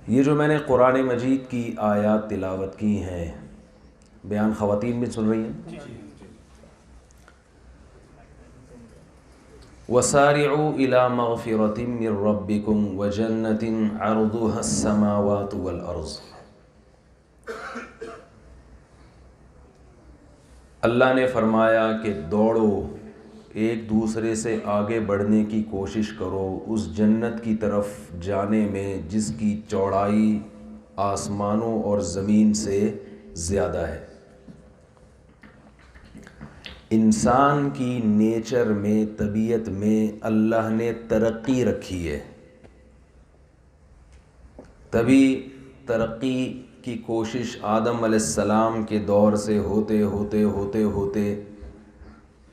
یہ جو میں نے قرآن مجید کی آیات تلاوت کی ہیں، بیان خواتین بھی سن رہی ہیں؟ وَسَارِعُوا إِلَى مَغْفِرَةٍ مِّن رَّبِّكُمْ وَجَنَّةٍ عَرْضُهَا السَّمَاوَاتُ وَالْأَرْضُ۔ اللہ نے فرمایا کہ دوڑو، ایک دوسرے سے آگے بڑھنے کی کوشش کرو اس جنت کی طرف جانے میں جس کی چوڑائی آسمانوں اور زمین سے زیادہ ہے۔ انسان کی نیچر میں، طبیعت میں اللہ نے ترقی رکھی ہے، تبھی ترقی کی کوشش آدم علیہ السلام کے دور سے ہوتے ہوتے ہوتے ہوتے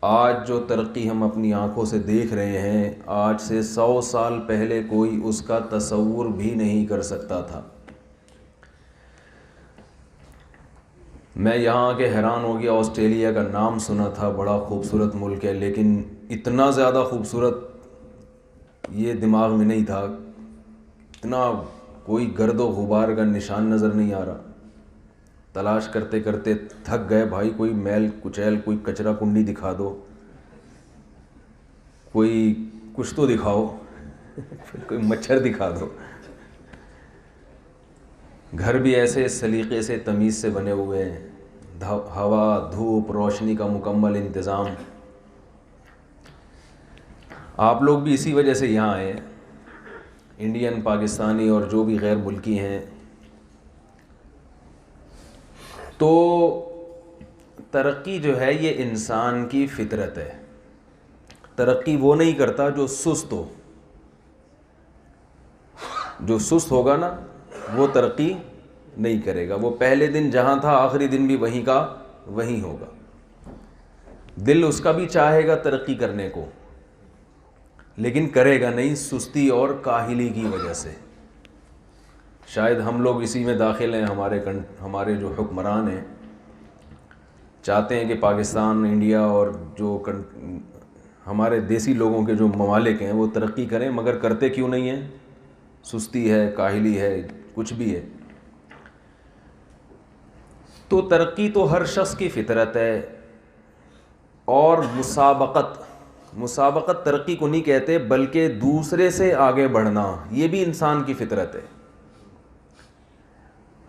آج جو ترقی ہم اپنی آنکھوں سے دیکھ رہے ہیں، آج سے 100 سال پہلے کوئی اس کا تصور بھی نہیں کر سکتا تھا۔ میں یہاں آ کے حیران ہو گیا، آسٹریلیا کا نام سنا تھا، بڑا خوبصورت ملک ہے، لیکن اتنا زیادہ خوبصورت یہ دماغ میں نہیں تھا، اتنا کوئی گرد و غبار کا نشان نظر نہیں آ رہا۔ تلاش کرتے کرتے تھک گئے بھائی، کوئی میل کچیل، کوئی کچرا کنڈی دکھا دو، کوئی کچھ تو دکھاؤ، کوئی مچھر دکھا دو۔ گھر بھی ایسے سلیقے سے تمیز سے بنے ہوئے ہیں، ہوا، دھوپ، روشنی کا مکمل انتظام۔ آپ لوگ بھی اسی وجہ سے یہاں آئے، انڈین، پاکستانی اور جو بھی غیر ملکی ہیں۔ تو ترقی جو ہے یہ انسان کی فطرت ہے۔ ترقی وہ نہیں کرتا جو سست ہو، جو سست ہوگا نا وہ ترقی نہیں کرے گا، وہ پہلے دن جہاں تھا آخری دن بھی وہیں کا وہیں ہوگا۔ دل اس کا بھی چاہے گا ترقی کرنے کو، لیکن کرے گا نہیں، سستی اور کاہلی کی وجہ سے۔ شاید ہم لوگ اسی میں داخل ہیں، ہمارے جو حکمران ہیں چاہتے ہیں کہ پاکستان، انڈیا اور جو ہمارے دیسی لوگوں کے جو ممالک ہیں وہ ترقی کریں، مگر کرتے کیوں نہیں ہیں؟ سستی ہے، کاہلی ہے، کچھ بھی ہے۔ تو ترقی تو ہر شخص کی فطرت ہے، اور مسابقت ترقی کو نہیں کہتے، بلکہ دوسرے سے آگے بڑھنا یہ بھی انسان کی فطرت ہے۔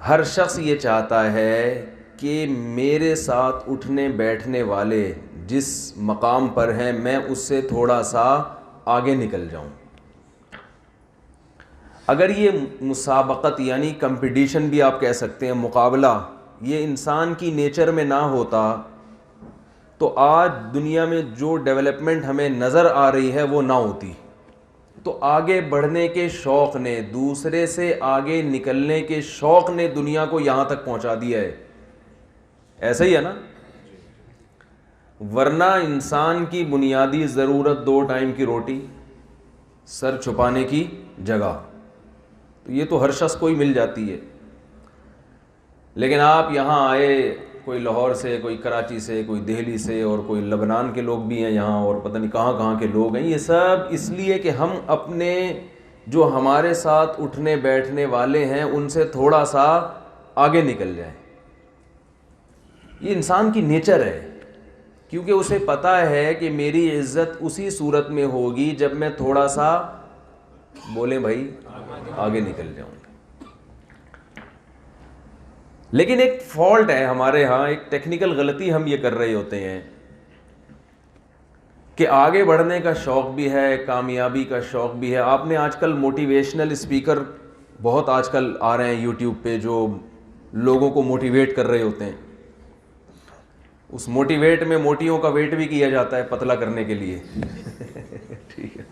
ہر شخص یہ چاہتا ہے کہ میرے ساتھ اٹھنے بیٹھنے والے جس مقام پر ہیں میں اس سے تھوڑا سا آگے نکل جاؤں۔ اگر یہ مسابقت یعنی کمپٹیشن بھی آپ کہہ سکتے ہیں، مقابلہ، یہ انسان کی نیچر میں نہ ہوتا تو آج دنیا میں جو ڈیولپمنٹ ہمیں نظر آ رہی ہے وہ نہ ہوتی۔ تو آگے بڑھنے کے شوق نے، دوسرے سے آگے نکلنے کے شوق نے دنیا کو یہاں تک پہنچا دیا ہے۔ ایسا ہی ہے نا؟ ورنہ انسان کی بنیادی ضرورت 2 ٹائم کی روٹی، سر چھپانے کی جگہ، تو یہ تو ہر شخص کو ہی مل جاتی ہے۔ لیکن آپ یہاں آئے، کوئی لاہور سے، کوئی کراچی سے، کوئی دہلی سے، اور کوئی لبنان کے لوگ بھی ہیں یہاں، اور پتہ نہیں کہاں کہاں کے لوگ ہیں۔ یہ سب اس لیے کہ ہم اپنے جو ہمارے ساتھ اٹھنے بیٹھنے والے ہیں ان سے تھوڑا سا آگے نکل جائیں۔ یہ انسان کی نیچر ہے، کیونکہ اسے پتہ ہے کہ میری عزت اسی صورت میں ہوگی جب میں تھوڑا سا، بولیں بھائی، آگے نکل جاؤں۔ لیکن ایک فالٹ ہے ہمارے ہاں، ایک ٹیکنیکل غلطی ہم یہ کر رہے ہوتے ہیں کہ آگے بڑھنے کا شوق بھی ہے، کامیابی کا شوق بھی ہے۔ آپ نے آج کل موٹیویشنل اسپیکر بہت آج کل آ رہے ہیں یوٹیوب پہ جو لوگوں کو موٹیویٹ کر رہے ہوتے ہیں۔ اس موٹیویٹ میں موٹیوں کا ویٹ بھی کیا جاتا ہے پتلا کرنے کے لیے، ٹھیک ہے؟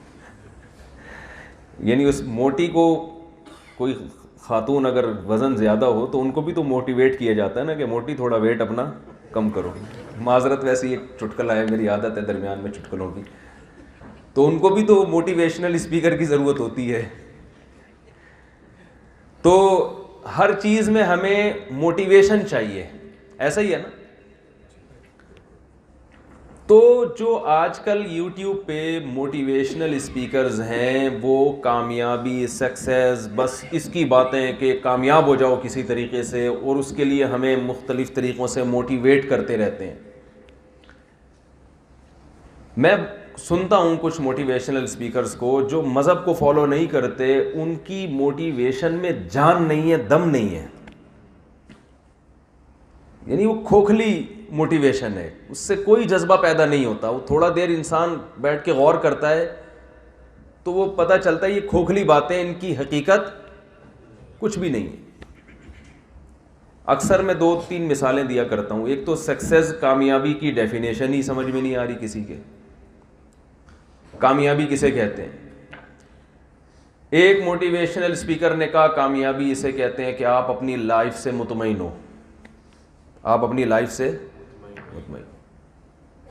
یعنی اس موٹی کو، کوئی خاتون اگر وزن زیادہ ہو تو ان کو بھی تو موٹیویٹ کیا جاتا ہے نا کہ موٹی تھوڑا ویٹ اپنا کم کرو۔ معذرت، ویسے ایک چٹکلا ہے، میری عادت ہے درمیان میں چٹکلوں کی، تو ان کو بھی تو موٹیویشنل اسپیکر کی ضرورت ہوتی ہے۔ تو ہر چیز میں ہمیں موٹیویشن چاہیے، ایسا ہی ہے نا؟ تو جو آج کل یوٹیوب پہ موٹیویشنل اسپیکرز ہیں وہ کامیابی، سکسیس، بس اس کی باتیں کہ کامیاب ہو جاؤ کسی طریقے سے، اور اس کے لیے ہمیں مختلف طریقوں سے موٹیویٹ کرتے رہتے ہیں. میں سنتا ہوں کچھ موٹیویشنل اسپیکرز کو جو مذہب کو فالو نہیں کرتے، ان کی موٹیویشن میں جان نہیں ہے، دم نہیں ہے، یعنی وہ کھوکھلی موٹیویشن ہے، اس سے کوئی جذبہ پیدا نہیں ہوتا. وہ تھوڑا دیر انسان بیٹھ کے غور کرتا ہے تو وہ پتہ چلتا ہے یہ کھوکھلی باتیں، ان کی حقیقت کچھ بھی نہیں ہے. اکثر میں 2-3 مثالیں دیا کرتا ہوں. ایک تو سکسیس، کامیابی کی ڈیفینیشن ہی سمجھ میں نہیں آ رہی کسی کے. کامیابی کسے کہتے ہیں؟ ایک موٹیویشنل اسپیکر نے کہا کامیابی اسے کہتے ہیں کہ آپ اپنی لائف سے مطمئن ہو، آپ اپنی لائف سے مطمئن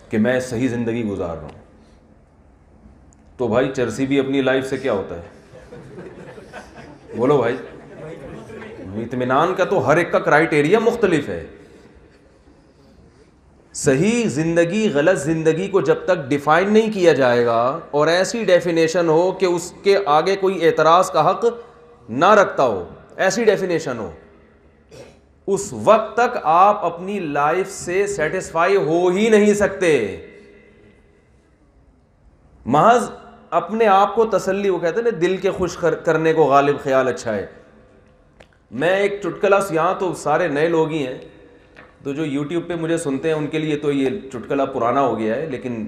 کہ میں صحیح زندگی گزار رہا ہوں. تو بھائی چرسی بھی اپنی لائف سے کیا ہوتا ہے؟ بولو بھائی. اطمینان کا تو ہر ایک کا کرائیٹیریا مختلف ہے. صحیح زندگی غلط زندگی کو جب تک ڈیفائن نہیں کیا جائے گا اور ایسی ڈیفینیشن ہو کہ اس کے آگے کوئی اعتراض کا حق نہ رکھتا ہو، ایسی ڈیفینیشن ہو، اس وقت تک آپ اپنی لائف سے سیٹسفائی ہو ہی نہیں سکتے. محض اپنے آپ کو تسلی، وہ کہتے ہیں نا دل کے خوش کرنے کو غالب خیال اچھا ہے. میں ایک چٹکلا، یہاں تو سارے نئے لوگ ہی ہیں، تو جو یوٹیوب پہ مجھے سنتے ہیں ان کے لیے تو یہ چٹکلا پرانا ہو گیا ہے، لیکن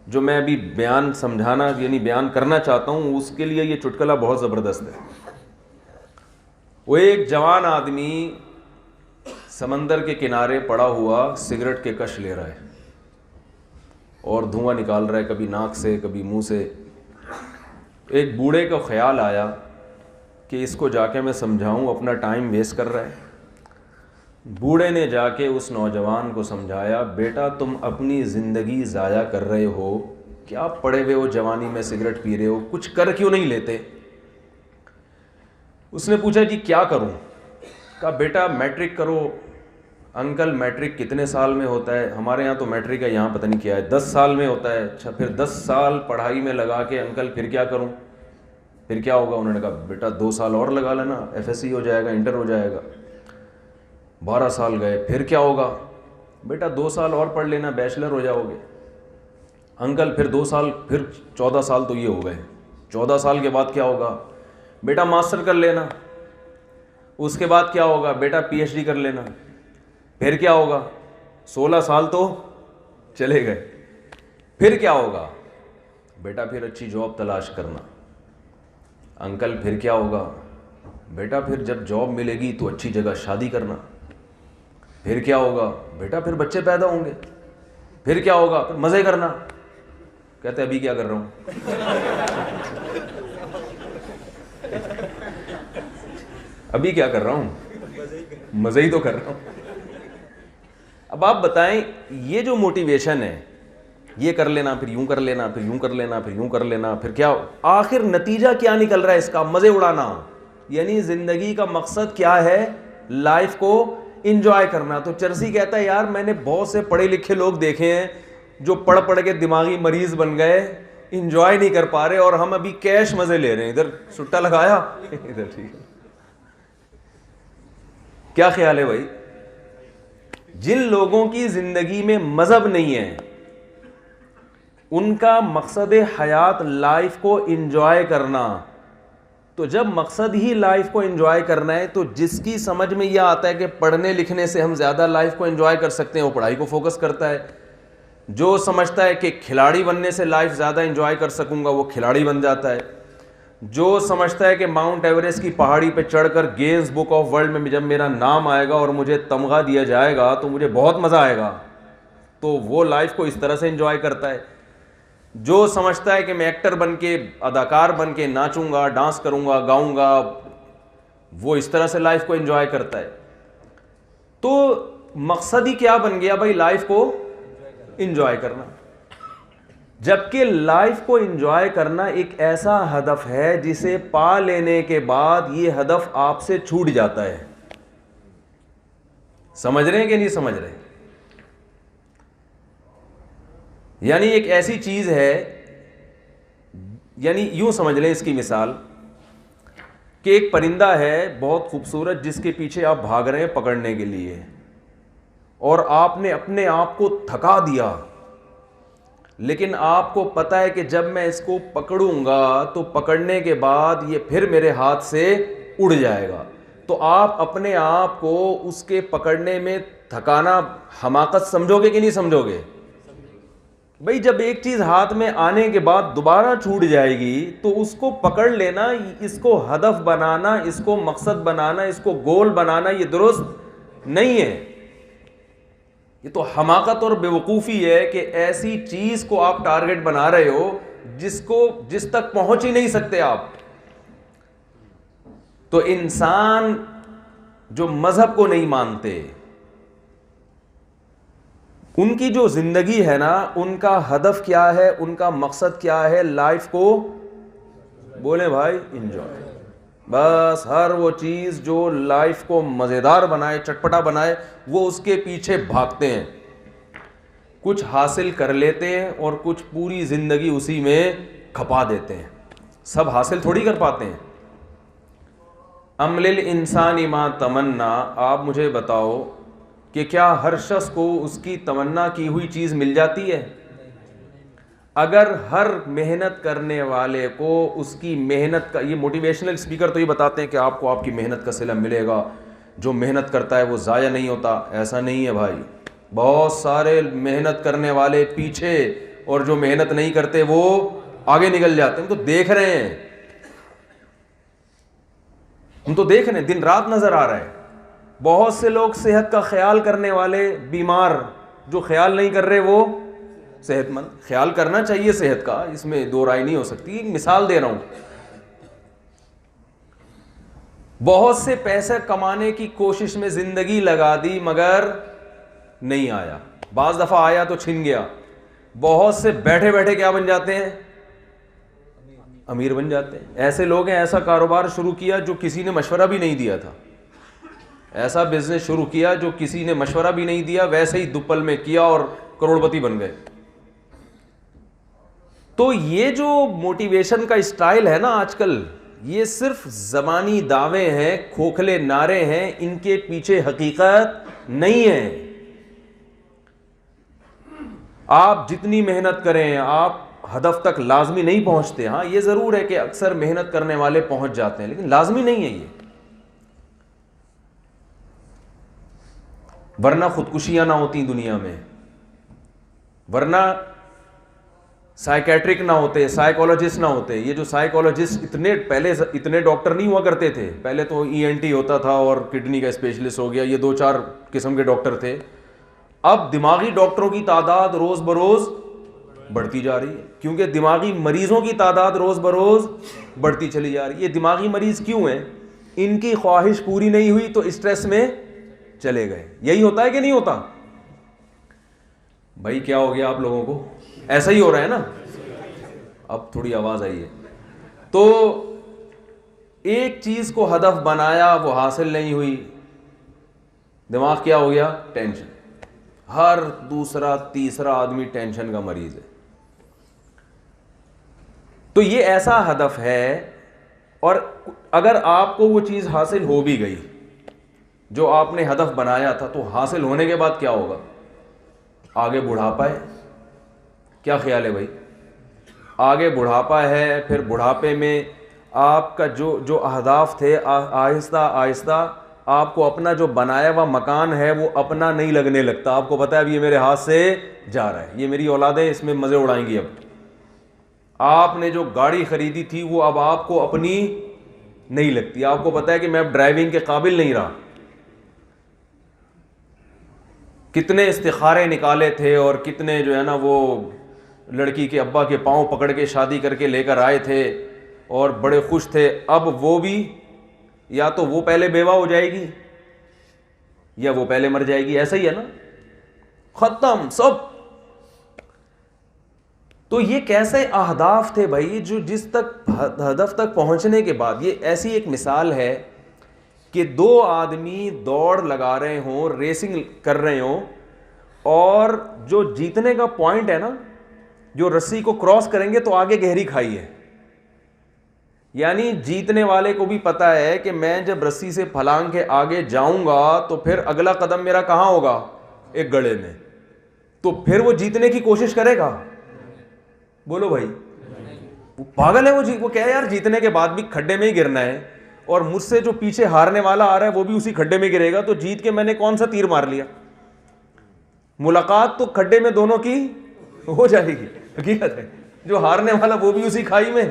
جو میں ابھی بیان سمجھانا یعنی بیان کرنا چاہتا ہوں اس کے لیے یہ چٹکلا بہت زبردست ہے. وہ ایک جوان آدمی سمندر کے کنارے پڑا ہوا سگریٹ کے کش لے رہا ہے اور دھواں نکال رہا ہے، کبھی ناک سے کبھی منہ سے. ایک بوڑھے کو خیال آیا کہ اس کو جا کے میں سمجھاؤں، اپنا ٹائم ویسٹ کر رہا ہے. بوڑھے نے جا کے اس نوجوان کو سمجھایا، بیٹا تم اپنی زندگی ضائع کر رہے ہو، کیا پڑے ہوئے ہو جوانی میں سگریٹ پی رہے ہو، کچھ کر کیوں نہیں لیتے؟ اس نے پوچھا جی کیا کروں؟ کہا بیٹا میٹرک کرو. انکل میٹرک کتنے سال میں ہوتا ہے؟ ہمارے یہاں تو میٹرک ہے، یہاں پتہ نہیں کیا ہے، 10 سال میں ہوتا ہے. اچھا پھر 10 سال پڑھائی میں لگا کے انکل پھر کیا کروں، پھر کیا ہوگا؟ انہوں نے کہا بیٹا 2 سال اور لگا لینا، FSC ہو جائے گا، انٹر ہو جائے گا. 12 سال گئے، پھر کیا ہوگا؟ بیٹا 2 سال اور پڑھ لینا، بیچلر ہو جاؤ گے. انکل پھر 2 سال، پھر 14 سال تو یہ ہو گئے. 14 سال کے بعد کیا ہوگا؟ بیٹا ماسٹر کر لینا. اس کے بعد کیا ہوگا؟ بیٹا PhD کر لینا. پھر کیا ہوگا؟ 16 سال تو چلے گئے. پھر کیا ہوگا؟ بیٹا پھر اچھی جاب تلاش کرنا. انکل پھر کیا ہوگا؟ بیٹا پھر جب جاب ملے گی تو اچھی جگہ شادی کرنا. پھر کیا ہوگا؟ بیٹا پھر بچے پیدا ہوں گے. پھر کیا ہوگا؟ پھر مزے کرنا. کہتے ابھی کیا کر رہا ہوں؟ ابھی کیا کر رہا ہوں؟ مزے ہی تو کر رہا ہوں. اب آپ بتائیں یہ جو موٹیویشن ہے، یہ کر لینا، پھر یوں کر لینا، پھر یوں کر لینا، پھر یوں کر لینا، پھر کیا آخر نتیجہ کیا نکل رہا ہے اس کا؟ مزے اڑانا. یعنی زندگی کا مقصد کیا ہے؟ لائف کو انجوائے کرنا. تو چرسی کہتا ہے یار میں نے بہت سے پڑھے لکھے لوگ دیکھے ہیں جو پڑھ پڑھ کے دماغی مریض بن گئے، انجوائے نہیں کر پا رہے، اور ہم ابھی کیش مزے لے رہے ہیں. ادھر سٹا لگایا، ادھر ٹھیک ہے. کیا خیال ہے بھائی؟ جن لوگوں کی زندگی میں مذہب نہیں ہے، ان کا مقصد حیات لائف کو انجوائے کرنا. تو جب مقصد ہی لائف کو انجوائے کرنا ہے تو جس کی سمجھ میں یہ آتا ہے کہ پڑھنے لکھنے سے ہم زیادہ لائف کو انجوائے کر سکتے ہیں، وہ پڑھائی کو فوکس کرتا ہے. جو سمجھتا ہے کہ کھلاڑی بننے سے لائف زیادہ انجوائے کر سکوں گا، وہ کھلاڑی بن جاتا ہے. جو سمجھتا ہے کہ ماؤنٹ ایوریسٹ کی پہاڑی پہ چڑھ کر گینز بک آف ورلڈ میں جب میرا نام آئے گا اور مجھے تمغہ دیا جائے گا تو مجھے بہت مزہ آئے گا، تو وہ لائف کو اس طرح سے انجوائے کرتا ہے. جو سمجھتا ہے کہ میں ایکٹر بن کے، اداکار بن کے ناچوں گا، ڈانس کروں گا، گاؤں گا، وہ اس طرح سے لائف کو انجوائے کرتا ہے. تو مقصد ہی کیا بن گیا بھائی؟ لائف کو انجوائے کرنا. جبکہ لائف کو انجوائے کرنا ایک ایسا ہدف ہے جسے پا لینے کے بعد یہ ہدف آپ سے چھوٹ جاتا ہے. سمجھ رہے ہیں کہ نہیں سمجھ رہے؟ یعنی ایک ایسی چیز ہے، یعنی یوں سمجھ لیں اس کی مثال کہ ایک پرندہ ہے بہت خوبصورت جس کے پیچھے آپ بھاگ رہے ہیں پکڑنے کے لیے، اور آپ نے اپنے آپ کو تھکا دیا، لیکن آپ کو پتا ہے کہ جب میں اس کو پکڑوں گا تو پکڑنے کے بعد یہ پھر میرے ہاتھ سے اڑ جائے گا، تو آپ اپنے آپ کو اس کے پکڑنے میں تھکانا حماقت سمجھو گے کہ نہیں سمجھو گے؟ بھئی جب ایک چیز ہاتھ میں آنے کے بعد دوبارہ چھوٹ جائے گی تو اس کو پکڑ لینا، اس کو ہدف بنانا، اس کو مقصد بنانا، اس کو گول بنانا، یہ درست نہیں ہے۔ یہ تو حماقت اور بیوقوفی ہے کہ ایسی چیز کو آپ ٹارگٹ بنا رہے ہو جس تک پہنچ ہی نہیں سکتے آپ۔ تو انسان جو مذہب کو نہیں مانتے، ان کی جو زندگی ہے نا، ان کا ہدف کیا ہے، ان کا مقصد کیا ہے؟ لائف کو بولیں بھائی انجوائے، بس ہر وہ چیز جو لائف کو مزیدار بنائے، چٹپٹا بنائے، وہ اس کے پیچھے بھاگتے ہیں۔ کچھ حاصل کر لیتے ہیں اور کچھ پوری زندگی اسی میں کھپا دیتے ہیں، سب حاصل تھوڑی کر پاتے ہیں۔ ام للانسان ما تمنا، آپ مجھے بتاؤ کہ کیا ہر شخص کو اس کی تمنا کی ہوئی چیز مل جاتی ہے؟ اگر ہر محنت کرنے والے کو اس کی محنت کا، یہ موٹیویشنل اسپیکر تو یہ بتاتے ہیں کہ آپ کو آپ کی محنت کا صلہ ملے گا، جو محنت کرتا ہے وہ ضائع نہیں ہوتا، ایسا نہیں ہے بھائی۔ بہت سارے محنت کرنے والے پیچھے اور جو محنت نہیں کرتے وہ آگے نکل جاتے ہیں۔ ہم تو دیکھ رہے ہیں، ہم تو دیکھ رہے ہیں، دن رات نظر آ رہا ہے۔ بہت سے لوگ صحت کا خیال کرنے والے بیمار، جو خیال نہیں کر رہے وہ صحت مند۔ خیال کرنا چاہیے صحت کا، اس میں دو رائے نہیں ہو سکتی، ایک مثال دے رہا ہوں۔ بہت سے پیسے کمانے کی کوشش میں زندگی لگا دی مگر نہیں آیا، بعض دفعہ آیا تو چھن گیا۔ بہت سے بیٹھے بیٹھے کیا بن جاتے ہیں؟ امیر بن جاتے ہیں۔ ایسے لوگ ہیں، ایسا کاروبار شروع کیا جو کسی نے مشورہ بھی نہیں دیا تھا، ایسا بزنس شروع کیا جو کسی نے مشورہ بھی نہیں دیا، ویسے ہی دوپل میں کیا اور کروڑ پتی بن گئے۔ تو یہ جو موٹیویشن کا اسٹائل ہے نا آج کل، یہ صرف زبانی دعوے ہیں، کھوکھلے نعرے ہیں، ان کے پیچھے حقیقت نہیں ہے۔ آپ جتنی محنت کریں آپ ہدف تک لازمی نہیں پہنچتے۔ ہاں یہ ضرور ہے کہ اکثر محنت کرنے والے پہنچ جاتے ہیں، لیکن لازمی نہیں ہے یہ، ورنہ خودکشیاں نہ ہوتی دنیا میں، ورنہ سائیکیٹرک نہ ہوتے، سائیکولوجسٹ نہ ہوتے۔ یہ جو سائیکولوجسٹ پہلے اتنے ڈاکٹر نہیں ہوا کرتے تھے، پہلے تو ENT ہوتا تھا اور کڈنی کا اسپیشلسٹ ہو گیا، یہ 2-4 قسم کے ڈاکٹر تھے۔ اب دماغی ڈاکٹروں کی تعداد روز بروز بڑھتی جا رہی ہے، کیونکہ دماغی مریضوں کی تعداد روز بروز بڑھتی چلی جا رہی ہے۔ یہ دماغی مریض کیوں ہیں؟ ان کی خواہش پوری نہیں ہوئی تو اسٹریس میں چلے گئے۔ یہی ہوتا ہے کہ نہیں ہوتا؟ بھائی کیا ہو گیا آپ لوگوں کو؟ ایسا ہی ہو رہا ہے نا؟ اب تھوڑی آواز آئی ہے۔ تو ایک چیز کو ہدف بنایا، وہ حاصل نہیں ہوئی، دماغ کیا ہو گیا؟ ٹینشن۔ ہر دوسرا تیسرا آدمی ٹینشن کا مریض ہے۔ تو یہ ایسا ہدف ہے، اور اگر آپ کو وہ چیز حاصل ہو بھی گئی جو آپ نے ہدف بنایا تھا، تو حاصل ہونے کے بعد کیا ہوگا؟ آگے بڑھاپا ہے۔ کیا خیال ہے بھائی؟ آگے بڑھاپا ہے، پھر بڑھاپے میں آپ کا جو اہداف تھے، آہستہ آہستہ آپ کو اپنا جو بنایا ہوا مکان ہے وہ اپنا نہیں لگنے لگتا۔ آپ کو پتہ ہے اب یہ میرے ہاتھ سے جا رہا ہے، یہ میری اولادیں اس میں مزے اڑائیں گی۔ اب آپ نے جو گاڑی خریدی تھی وہ اب آپ کو اپنی نہیں لگتی۔ آپ کو پتہ ہے کہ میں اب ڈرائیونگ کے قابل نہیں رہا۔ کتنے استخارے نکالے تھے اور کتنے جو ہے نا وہ لڑکی کے ابا کے پاؤں پکڑ کے شادی کر کے لے کر آئے تھے اور بڑے خوش تھے۔ اب وہ بھی یا تو وہ پہلے بیوہ ہو جائے گی یا وہ پہلے مر جائے گی، ایسا ہی ہے نا، ختم سب۔ تو یہ کیسے اہداف تھے بھائی جو جس تک ہدف تک پہنچنے کے بعد، یہ ایسی ایک مثال ہے کہ 2 آدمی دوڑ لگا رہے ہوں، ریسنگ کر رہے ہوں، اور جو جیتنے کا پوائنٹ ہے نا جو رسی کو کراس کریں گے تو آگے گہری کھائی ہے. یعنی جیتنے والے کو بھی پتا ہے کہ میں جب رسی سے پھلانگ کے آگے جاؤں گا تو پھر اگلا قدم میرا کہاں ہوگا؟ ایک گڑھے میں. تو پھر وہ جیتنے کی کوشش کرے گا؟ بولو بھائی. وہ پاگل ہے. وہ کہے یار جیتنے کے بعد بھی کھڈے میں ہی گرنا ہے, اور مجھ سے جو پیچھے ہارنے والا آ رہا ہے وہ بھی اسی کھڈے میں گرے گا, تو جیت کے میں نے کون سا تیر مار لیا؟ ملاقات تو کھڈے میں دونوں کی ہو جائے گی. حقیقت ہے جو ہارنے والا وہ بھی اسی کھائی میں,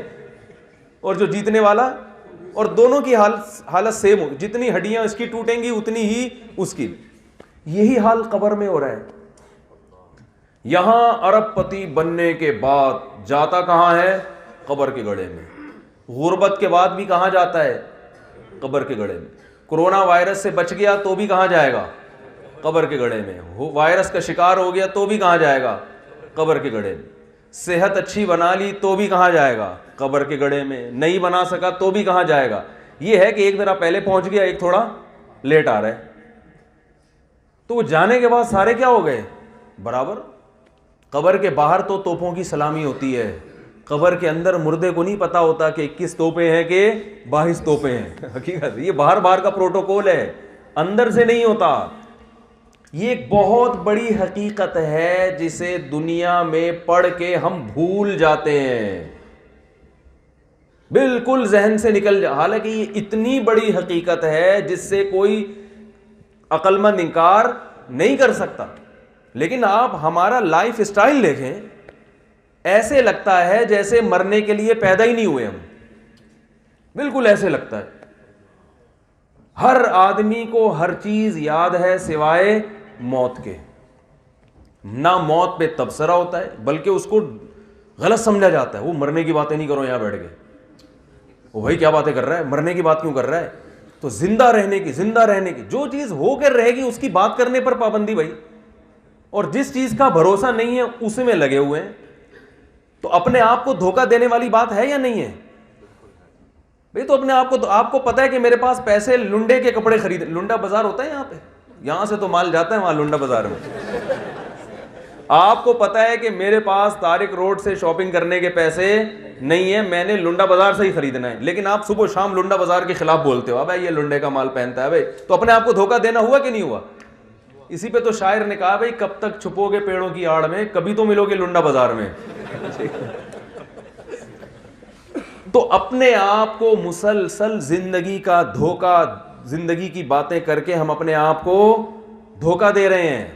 اور جو جیتنے والا, اور دونوں کی حالت سیم ہو. جتنی ہڈیاں اس کی ٹوٹیں گی اتنی ہی اس کی. یہی حال قبر میں ہو رہا ہے. یہاں ارب پتی بننے کے بعد جاتا کہاں ہے؟ قبر کے گڑھے میں. غربت کے بعد بھی کہاں جاتا ہے؟ قبر کے گڑھے میں. کرونا وائرس سے بچ گیا تو بھی کہاں جائے گا؟ قبر کے گڑھے میں. وائرس کا شکار ہو گیا تو بھی کہاں جائے گا؟ قبر کے گڑھے میں. صحت اچھی بنا لی تو بھی کہاں جائے گا؟ قبر کے گڑھے میں. نہیں بنا سکا تو بھی کہاں جائے گا؟ یہ ہے کہ ایک ذرا پہلے پہنچ گیا, ایک تھوڑا لیٹ آ رہا ہے. تو وہ جانے کے بعد سارے کیا ہو گئے؟ برابر. قبر کے باہر تو توپوں کی سلامی ہوتی ہے, قبر کے اندر مردے کو نہیں پتا ہوتا کہ 21 توپیں ہیں کہ 22 توپیں ہیں. حقیقت یہ باہر کا پروٹوکول ہے, اندر سے نہیں ہوتا. یہ ایک بہت بڑی حقیقت ہے جسے دنیا میں پڑھ کے ہم بھول جاتے ہیں, بالکل ذہن سے نکل حالانکہ یہ اتنی بڑی حقیقت ہے جس سے کوئی عقل مند انکار نہیں کر سکتا. لیکن آپ ہمارا لائف اسٹائل دیکھیں, ایسے لگتا ہے جیسے مرنے کے لیے پیدا ہی نہیں ہوئے ہم. بالکل ایسے لگتا ہے. ہر آدمی کو ہر چیز یاد ہے سوائے موت کے. نہ موت پہ تبصرہ ہوتا ہے بلکہ اس کو غلط سمجھا جاتا ہے. وہ مرنے کی باتیں نہیں کرو یہاں بیٹھ کے. وہ بھائی کیا باتیں کر رہا ہے, مرنے کی بات کیوں کر رہا ہے؟ تو زندہ رہنے کی جو چیز ہو کر رہے گی اس کی بات کرنے پر پابندی بھائی. اور جس چیز کا بھروسہ نہیں ہے اسی میں لگے ہوئے ہیں. تو اپنے آپ کو دھوکہ دینے والی بات ہے یا نہیں ہے بھائی؟ تو اپنے آپ کو پتا ہے کہ میرے پاس پیسے لنڈے کے کپڑے خرید. لنڈا بازار ہوتا ہے یہاں پہ, یہاں سے تو مال جاتا ہے وہاں لنڈا بازار میں. آپ کو پتا ہے کہ میرے پاس طارق روڈ سے شاپنگ کرنے کے پیسے نہیں ہیں, میں نے لنڈا بازار سے ہی خریدنا ہے. لیکن آپ صبح شام لنڈا بازار کے خلاف بولتے ہو, بھائی یہ لنڈے کا مال پہنتا ہے. بھائی تو اپنے آپ کو دھوکہ دینا ہوا کہ نہیں ہوا؟ اسی پہ تو شاعر نے کہا بھائی کب تک چھپو گے پیڑوں کی آڑ میں, کبھی تو ملو گے لنڈا بازار میں. تو اپنے آپ کو مسلسل زندگی کا دھوکہ, زندگی کی باتیں کر کے ہم اپنے آپ کو دھوکہ دے رہے ہیں.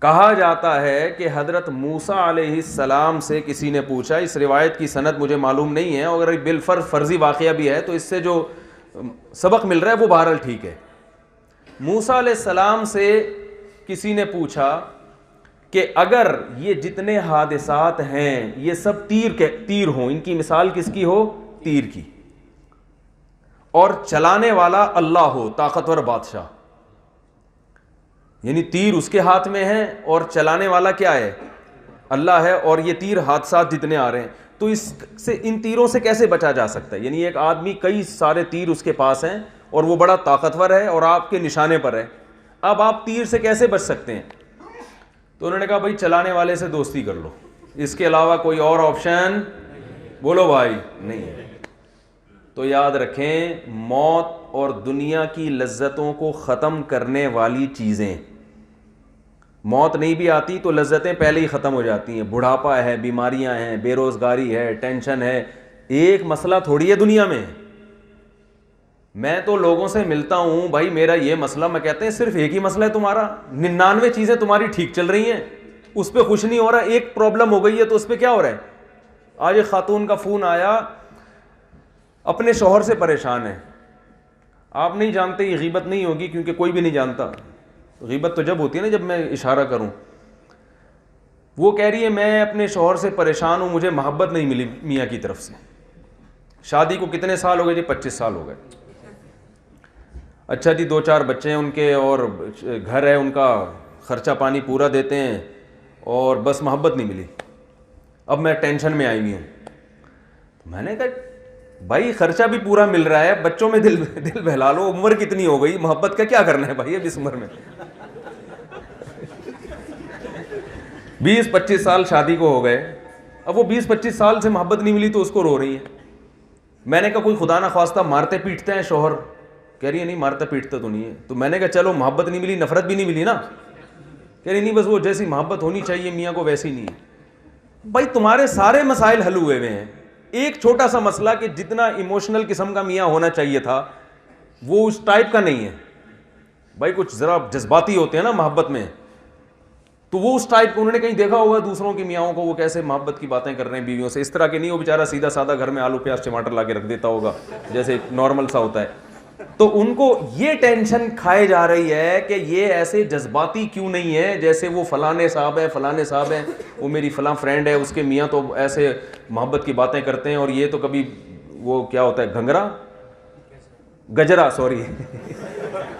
کہا جاتا ہے کہ حضرت موسیٰ علیہ السلام سے کسی نے پوچھا, اس روایت کی سند مجھے معلوم نہیں ہے, اگر بالفرض فرضی واقعہ بھی ہے تو اس سے جو سبق مل رہا ہے وہ بہرحال ٹھیک ہے. موسیٰ علیہ السلام سے کسی نے پوچھا کہ اگر یہ جتنے حادثات ہیں یہ سب تیر ہوں, ان کی مثال کس کی ہو؟ تیر کی, اور چلانے والا اللہ ہو, طاقتور بادشاہ, یعنی تیر اس کے ہاتھ میں ہے اور چلانے والا کیا ہے؟ اللہ ہے, اور یہ تیر حادثات جتنے آ رہے ہیں تو ان تیروں سے کیسے بچا جا سکتا ہے؟ یعنی ایک آدمی کئی سارے تیر اس کے پاس ہیں اور وہ بڑا طاقتور ہے اور آپ کے نشانے پر ہے, اب آپ تیر سے کیسے بچ سکتے ہیں؟ تو انہوں نے کہا بھائی چلانے والے سے دوستی کر لو, اس کے علاوہ کوئی اور آپشن بولو بھائی نہیں ہے. تو یاد رکھیں, موت اور دنیا کی لذتوں کو ختم کرنے والی چیزیں, موت نہیں بھی آتی تو لذتیں پہلے ہی ختم ہو جاتی ہیں. بڑھاپا ہے, بیماریاں ہیں, بے روزگاری ہے, ٹینشن ہے, ایک مسئلہ تھوڑی ہے دنیا میں. میں تو لوگوں سے ملتا ہوں, بھائی میرا یہ مسئلہ, میں کہتے ہیں صرف ایک ہی مسئلہ ہے تمہارا, 99 چیزیں تمہاری ٹھیک چل رہی ہیں, اس پہ خوش نہیں ہو رہا, ایک پرابلم ہو گئی ہے تو اس پہ کیا ہو رہا ہے. آج ایک خاتون کا فون آیا, اپنے شوہر سے پریشان ہے. آپ نہیں جانتے, یہ غیبت نہیں ہوگی کیونکہ کوئی بھی نہیں جانتا, غیبت تو جب ہوتی ہے نا جب میں اشارہ کروں. وہ کہہ رہی ہے میں اپنے شوہر سے پریشان ہوں, مجھے محبت نہیں ملی میاں کی طرف سے. شادی کو کتنے سال ہو گئے جی؟ 25 سال ہو گئے. اچھا جی 2-4 بچے ہیں ان کے, اور گھر ہے ان کا, خرچہ پانی پورا دیتے ہیں, اور بس محبت نہیں ملی. اب میں ٹینشن میں آئی ہوئی ہوں. میں نے کہا بھائی خرچہ بھی پورا مل رہا ہے, بچوں میں دل بہلا لو, عمر کتنی ہو گئی, محبت کا کیا کرنا ہے بھائی اب اس عمر میں. 20-25 سال شادی کو ہو گئے, اب وہ 20-25 سال سے محبت نہیں ملی تو اس کو رو رہی ہے. میں نے کہا کوئی خدا نہ خواستہ مارتے پیٹتے ہیں شوہر؟ کہہ رہی ہے نہیں مارتا پیٹتا تو نہیں ہے. تو میں نے کہا چلو محبت نہیں ملی, نفرت بھی نہیں ملی نا؟ کہہ رہی نہیں بس وہ جیسی محبت ہونی چاہیے میاں کو ویسی نہیں ہے. بھائی تمہارے سارے مسائل حل ہوئے ہوئے ہیں, ایک چھوٹا سا مسئلہ کہ جتنا ایموشنل قسم کا میاں ہونا چاہیے تھا وہ اس ٹائپ کا نہیں ہے. بھائی کچھ ذرا جذباتی ہوتے ہیں نا محبت میں, تو وہ اس ٹائپ کو انہوں نے کہیں دیکھا ہوگا دوسروں کی میاں کو وہ کیسے محبت کی باتیں کر رہے ہیں بیویوں سے, اس طرح کے نہیں. وہ بیچارہ سیدھا سادہ گھر میں آلو پیاز ٹماٹر لا کے رکھ دیتا ہوگا جیسے نارمل سا ہوتا ہے. تو ان کو یہ ٹینشن کھائے جا رہی ہے کہ یہ ایسے جذباتی کیوں نہیں ہے جیسے وہ فلانے صاحب ہیں فلانے صاحب ہیں, وہ میری فلاں فرینڈ ہے اس کے میاں تو ایسے محبت کی باتیں کرتے ہیں اور یہ تو کبھی وہ کیا ہوتا ہے گھنگرا گجرا سوری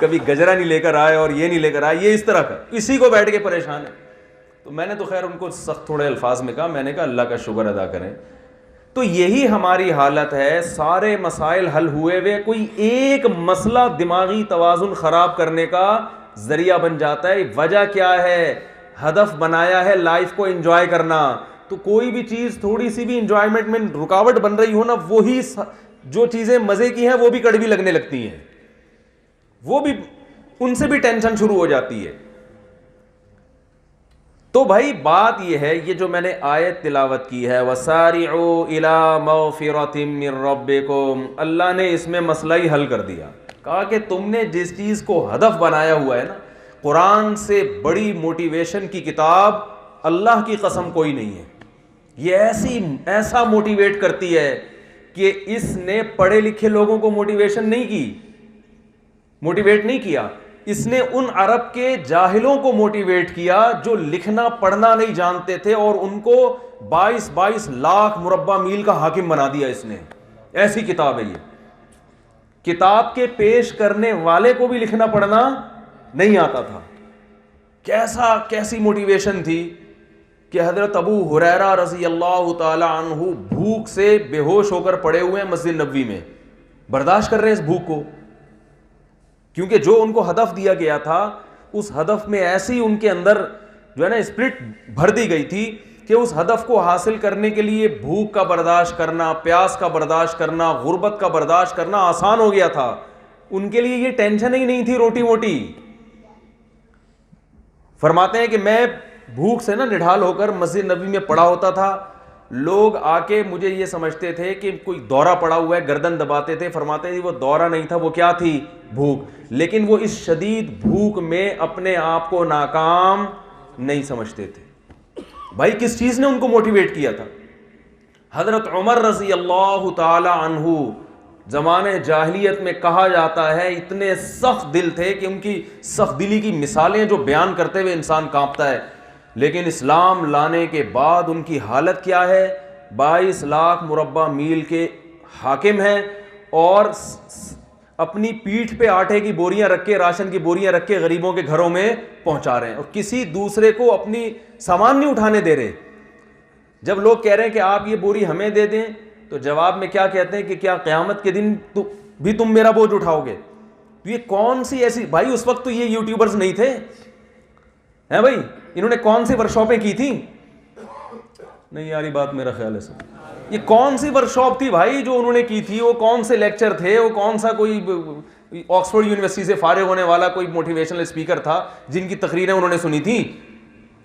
کبھی گجرا نہیں لے کر آئے اور یہ نہیں لے کر آئے, یہ اس طرح کا اسی کو بیٹھ کے پریشان ہے. تو میں نے تو خیر ان کو سخت تھوڑے الفاظ میں کہا, میں نے کہا اللہ کا شکر ادا کریں. تو یہی ہماری حالت ہے, سارے مسائل حل ہوئے ہوئے, کوئی ایک مسئلہ دماغی توازن خراب کرنے کا ذریعہ بن جاتا ہے. وجہ کیا ہے؟ ہدف بنایا ہے لائف کو انجوائے کرنا, تو کوئی بھی چیز تھوڑی سی بھی انجوائمنٹ میں رکاوٹ بن رہی ہو نا, وہی جو چیزیں مزے کی ہیں وہ بھی کڑوی لگنے لگتی ہیں, وہ بھی ان سے بھی ٹینشن شروع ہو جاتی ہے. تو بھائی بات یہ ہے, یہ جو میں نے آیت تلاوت کی ہے وَسَارِعُوا إِلَىٰ مَغْفِرَةٍ مِّن رَبِّكُمْ, اللہ نے اس میں مسئلہ ہی حل کر دیا. کہا کہ تم نے جس چیز کو ہدف بنایا ہوا ہے نا, قرآن سے بڑی موٹیویشن کی کتاب اللہ کی قسم کوئی نہیں ہے. یہ ایسا موٹیویٹ کرتی ہے کہ اس نے پڑھے لکھے لوگوں کو موٹیویٹ نہیں کیا, اس نے ان عرب کے جاہلوں کو موٹیویٹ کیا جو لکھنا پڑھنا نہیں جانتے تھے, اور ان کو 22 لاکھ مربع میل کا حاکم بنا دیا اس نے. ایسی کتاب ہے یہ. کتاب کے پیش کرنے والے کو بھی لکھنا پڑھنا نہیں آتا تھا. کیسی موٹیویشن تھی کہ حضرت ابو ہریرہ رضی اللہ تعالی عنہ بھوک سے بے ہوش ہو کر پڑے ہوئے ہیں مسجد نبوی میں, برداشت کر رہے ہیں اس بھوک کو, کیونکہ جو ان کو ہدف دیا گیا تھا اس ہدف میں ایسی ان کے اندر جو ہے نا اسپرٹ بھر دی گئی تھی کہ اس ہدف کو حاصل کرنے کے لیے بھوک کا برداشت کرنا, پیاس کا برداشت کرنا, غربت کا برداشت کرنا آسان ہو گیا تھا. ان کے لیے یہ ٹینشن ہی نہیں تھی روٹی موٹی. فرماتے ہیں کہ میں بھوک سے نا نڈھال ہو کر مسجد نبوی میں پڑا ہوتا تھا, لوگ آ کے مجھے یہ سمجھتے تھے کہ کوئی دورہ پڑا ہوا ہے, گردن دباتے تھے. فرماتے ہیں وہ دورہ نہیں تھا, وہ کیا تھی؟ بھوک. لیکن وہ اس شدید بھوک میں اپنے آپ کو ناکام نہیں سمجھتے تھے. بھائی کس چیز نے ان کو موٹیویٹ کیا تھا؟ حضرت عمر رضی اللہ تعالی عنہ زمانے جاہلیت میں کہا جاتا ہے اتنے سخت دل تھے کہ ان کی سخت دلی کی مثالیں جو بیان کرتے ہوئے انسان کانپتا ہے. لیکن اسلام لانے کے بعد ان کی حالت کیا ہے؟ 22 لاکھ مربع میل کے حاکم ہیں اور اپنی پیٹھ پہ آٹے کی بوریاں رکھ کے, راشن کی بوریاں رکھ کے غریبوں کے گھروں میں پہنچا رہے ہیں, اور کسی دوسرے کو اپنی سامان نہیں اٹھانے دے رہے. جب لوگ کہہ رہے ہیں کہ آپ یہ بوری ہمیں دے دیں تو جواب میں کیا کہتے ہیں کہ کیا قیامت کے دن بھی تم میرا بوجھ اٹھاؤ گے؟ تو یہ کون سی ایسی, بھائی اس وقت تو یہ یوٹیوبرز نہیں تھے ہیں بھائی, انہوں نے کون سی ورکشاپیں کی تھیں؟ نہیں یاری بات میرا خیال ہے سر, یہ کون سی ورکشاپ تھی بھائی جو انہوں نے کی تھی؟ وہ کون سے لیکچر تھے؟ وہ کون سا کوئی آکسفورڈ یونیورسٹی سے فارغ ہونے والا کوئی موٹیویشنل اسپیکر تھا جن کی تقریریں انہوں نے سنی تھی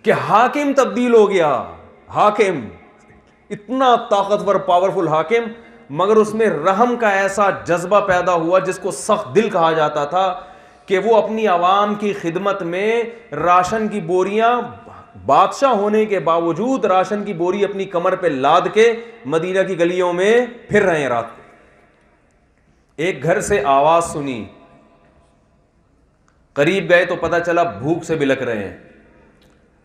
کہ حاکم تبدیل ہو گیا؟ حاکم اتنا طاقتور پاورفل حاکم, مگر اس میں رحم کا ایسا جذبہ پیدا ہوا جس کو سخت دل کہا جاتا تھا کہ وہ اپنی عوام کی خدمت میں راشن کی بوریاں, بادشاہ ہونے کے باوجود راشن کی بوری اپنی کمر پہ لاد کے مدینہ کی گلیوں میں پھر رہے ہیں. رات کو ایک گھر سے آواز سنی, قریب گئے تو پتہ چلا بھوک سے بلک رہے ہیں.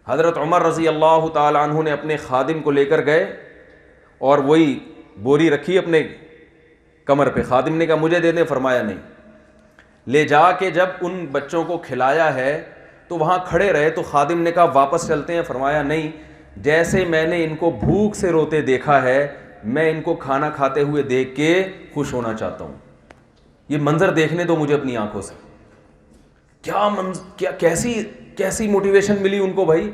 حضرت عمر رضی اللہ تعالی عنہ نے اپنے خادم کو لے کر گئے اور وہی بوری رکھی اپنے کمر پہ. خادم نے کہا مجھے دے دیں, فرمایا نہیں. لے جا کے جب ان بچوں کو کھلایا ہے تو وہاں کھڑے رہے تو خادم نے کہا واپس چلتے ہیں, فرمایا نہیں, جیسے میں نے ان کو بھوک سے روتے دیکھا ہے میں ان کو کھانا کھاتے ہوئے دیکھ کے خوش ہونا چاہتا ہوں. یہ منظر دیکھنے دو مجھے اپنی آنکھوں سے. کیا کیسی موٹیویشن ملی ان کو بھائی.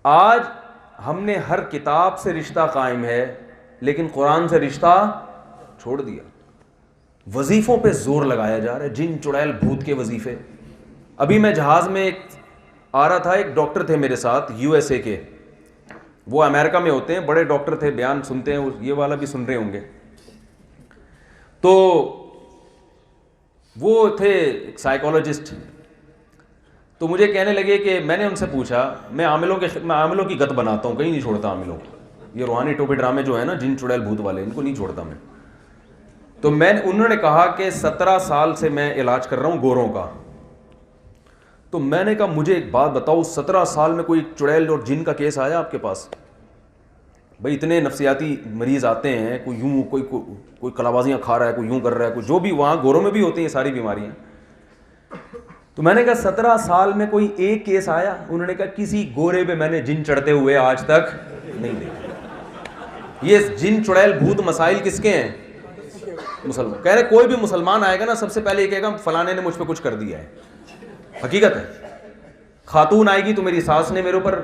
آج ہم نے ہر کتاب سے رشتہ قائم ہے لیکن قرآن سے رشتہ چھوڑ دیا. وظیفوں پہ زور لگایا جا رہا ہے, جن چڑیل بھوت کے وظیفے. ابھی میں جہاز میں ایک آ رہا تھا, ایک ڈاکٹر تھے میرے ساتھ USA کے, وہ امریکہ میں ہوتے ہیں, بڑے ڈاکٹر تھے, بیان سنتے ہیں, یہ والا بھی سن رہے ہوں گے. تو وہ تھے ایک سائیکالوجسٹ. تو مجھے کہنے لگے کہ میں نے ان سے پوچھا, میں عاملوں کی گت بناتا ہوں, کہیں نہیں چھوڑتا عاملوں کو. یہ روحانی ٹوپے ڈرامے جو ہے نا, جن چڑیل بھوت والے, ان کو نہیں چھوڑتا میں. تو انہوں نے کہا کہ 17 سال سے میں علاج کر رہا ہوں گوروں کا. تو میں نے کہا مجھے ایک بات بتاؤ, 17 سال میں کوئی چڑیل اور جن کا کیس آیا آپ کے پاس؟ بھائی اتنے نفسیاتی مریض آتے ہیں, کوئی یوں کوئی کلابازیاں کھا رہا ہے, کوئی یوں کر رہا ہے, کوئی جو بھی, وہاں گوروں میں بھی ہوتی ہیں ساری بیماریاں. تو میں نے کہا 17 سال میں کوئی ایک کیس آیا؟ انہوں نے کہا کسی گورے پہ میں نے جن چڑھتے ہوئے آج تک نہیں دیکھا. یہ جن چڑیل بھوت مسائل کس کے ہیں؟ مسلمان. کہہ رہے کوئی بھی مسلمان آئے گا نا, سب سے پہلے یہ کہے گا فلانے نے مجھ پہ کچھ کر دیا ہے. حقیقت ہے. خاتون آئے گی تو میری ساس نے میرے اوپر